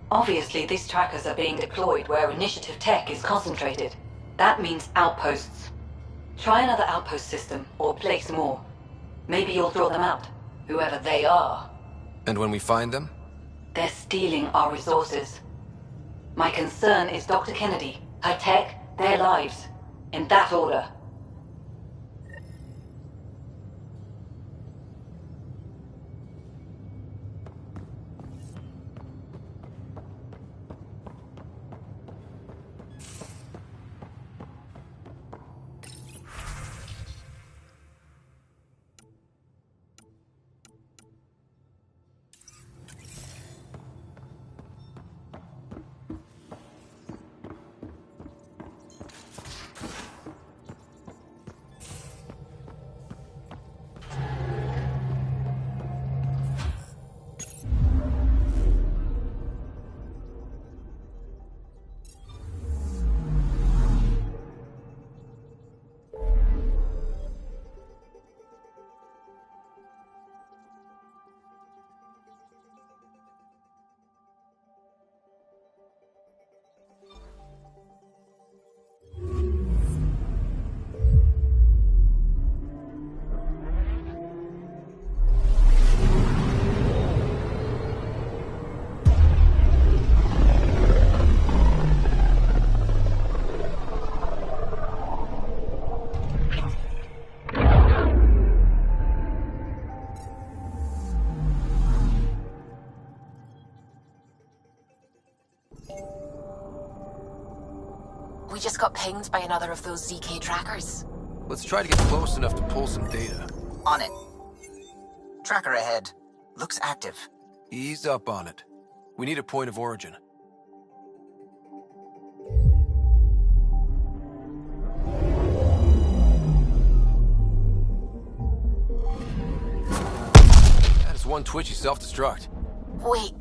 Obviously, these trackers are being deployed where initiative tech is concentrated. That means outposts. Try another outpost system, or place more. Maybe you'll draw them out, whoever they are. And when we find them? They're stealing our resources. My concern is Dr. Kennedy, her tech, their lives. In that order. We just got pinged by another of those ZK trackers. Let's try to get close enough to pull some data. On it. Tracker ahead. Looks active. Ease up on it. We need a point of origin. That is one twitchy self-destruct. Wait,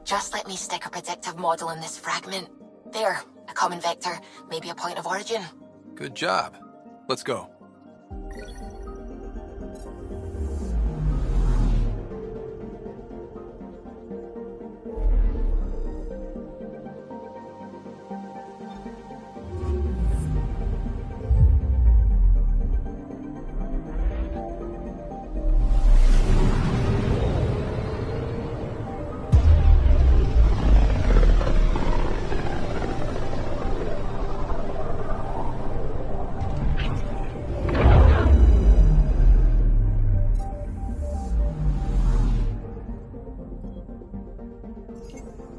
just let me stick a predictive model in this fragment. There, a common vector, maybe a point of origin. Good job. Let's go.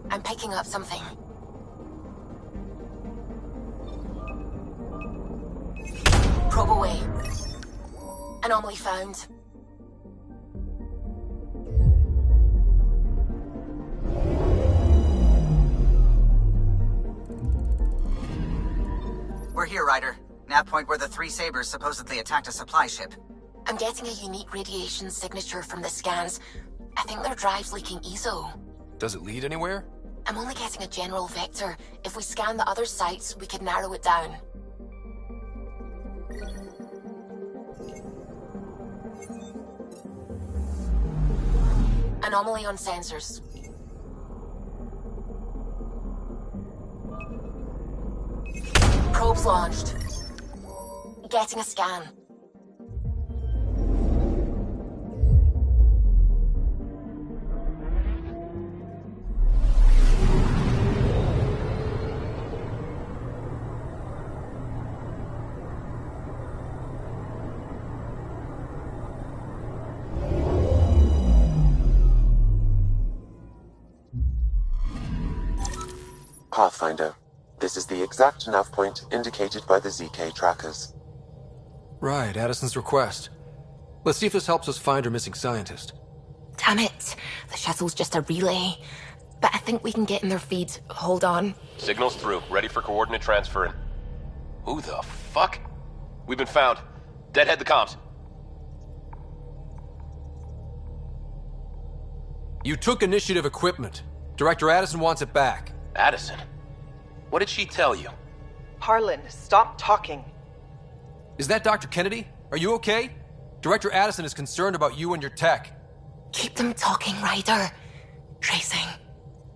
I'm picking up something. Probe away. Anomaly found. We're here, Ryder. Nav point where the three Sabers supposedly attacked a supply ship. I'm getting a unique radiation signature from the scans. I think their drive's leaking ESO. Does it lead anywhere? I'm only getting a general vector. If we scan the other sites, we could narrow it down. Anomaly on sensors. Probes launched. Getting a scan. Pathfinder. This is the exact nav point indicated by the ZK trackers. Right, Addison's request. Let's see if this helps us find her missing scientist. Damn it. The shuttle's just a relay. But I think we can get in their feed. Hold on. Signal's through. Ready for coordinate transferring. Who the fuck? We've been found. Deadhead the comms. You took initiative equipment. Director Addison wants it back. Addison? What did she tell you? Harlan, stop talking. Is that Dr. Kennedy? Are you okay? Director Addison is concerned about you and your tech. Keep them talking, Ryder. Tracing.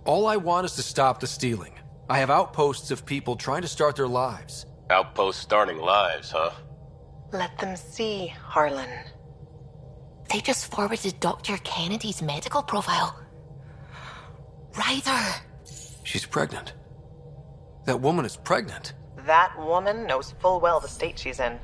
All I want is to stop the stealing. I have outposts of people trying to start their lives. Outposts starting lives, huh? Let them see, Harlan. They just forwarded Dr. Kennedy's medical profile. Ryder! She's pregnant. That woman is pregnant. That woman knows full well the state she's in.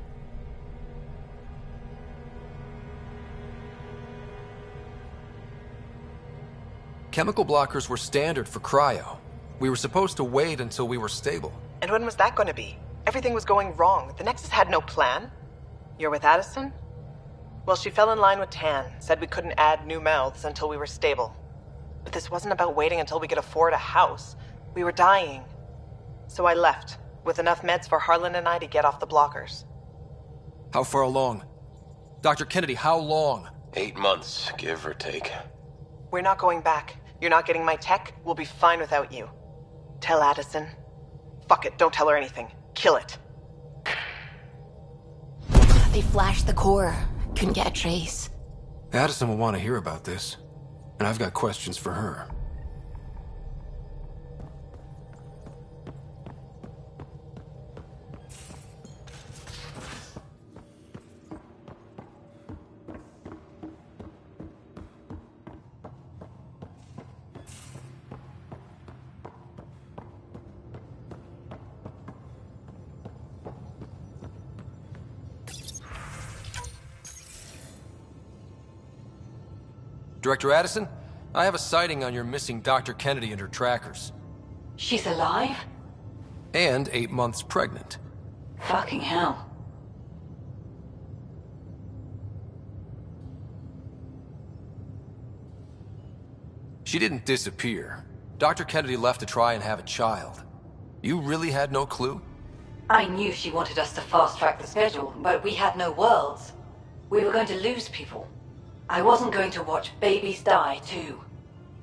Chemical blockers were standard for cryo. We were supposed to wait until we were stable. And when was that going to be? Everything was going wrong. The Nexus had no plan. You're with Addison? Well, she fell in line with Tan, said we couldn't add new mouths until we were stable. But this wasn't about waiting until we could afford a house. We were dying. So I left, with enough meds for Harlan and I to get off the blockers. How far along? Dr. Kennedy, how long? 8 months, give or take. We're not going back. You're not getting my tech. We'll be fine without you. Tell Addison. Fuck it, don't tell her anything. Kill it. They flashed the core. Couldn't get a trace. Addison will want to hear about this. And I've got questions for her. Director Addison, I have a sighting on your missing Dr. Kennedy and her trackers. She's alive? And 8 months pregnant. Fucking hell. She didn't disappear. Dr. Kennedy left to try and have a child. You really had no clue? I knew she wanted us to fast-track the schedule, but we had no worlds. We were going to lose people. I wasn't going to watch babies die, too.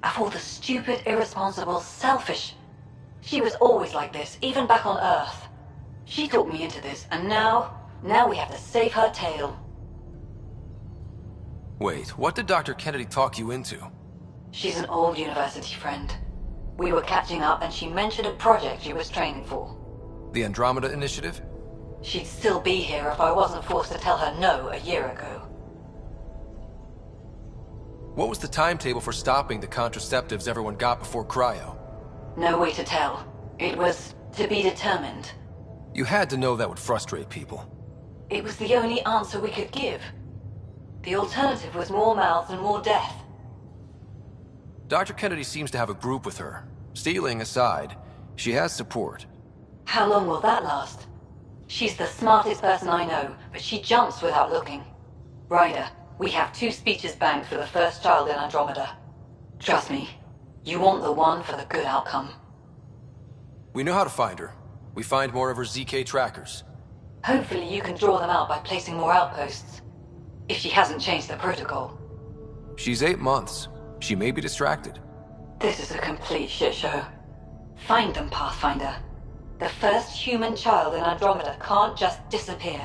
Of all the stupid, irresponsible, selfish... She was always like this, even back on Earth. She talked me into this, and now we have to save her tail. Wait, what did Dr. Kennedy talk you into? She's an old university friend. We were catching up, and she mentioned a project she was training for. The Andromeda Initiative? She'd still be here if I wasn't forced to tell her no a year ago. What was the timetable for stopping the contraceptives everyone got before cryo? No way to tell. It was to be determined. You had to know that would frustrate people. It was the only answer we could give. The alternative was more mouths and more death. Dr. Kennedy seems to have a group with her. Stealing aside, she has support. How long will that last? She's the smartest person I know, but she jumps without looking. Ryder, we have 2 speeches banked for the first child in Andromeda. Trust me, you want the one for the good outcome. We know how to find her. We find more of her ZK trackers. Hopefully you can draw them out by placing more outposts. If she hasn't changed the protocol. She's 8 months. She may be distracted. This is a complete shit show. Find them, Pathfinder. The first human child in Andromeda can't just disappear.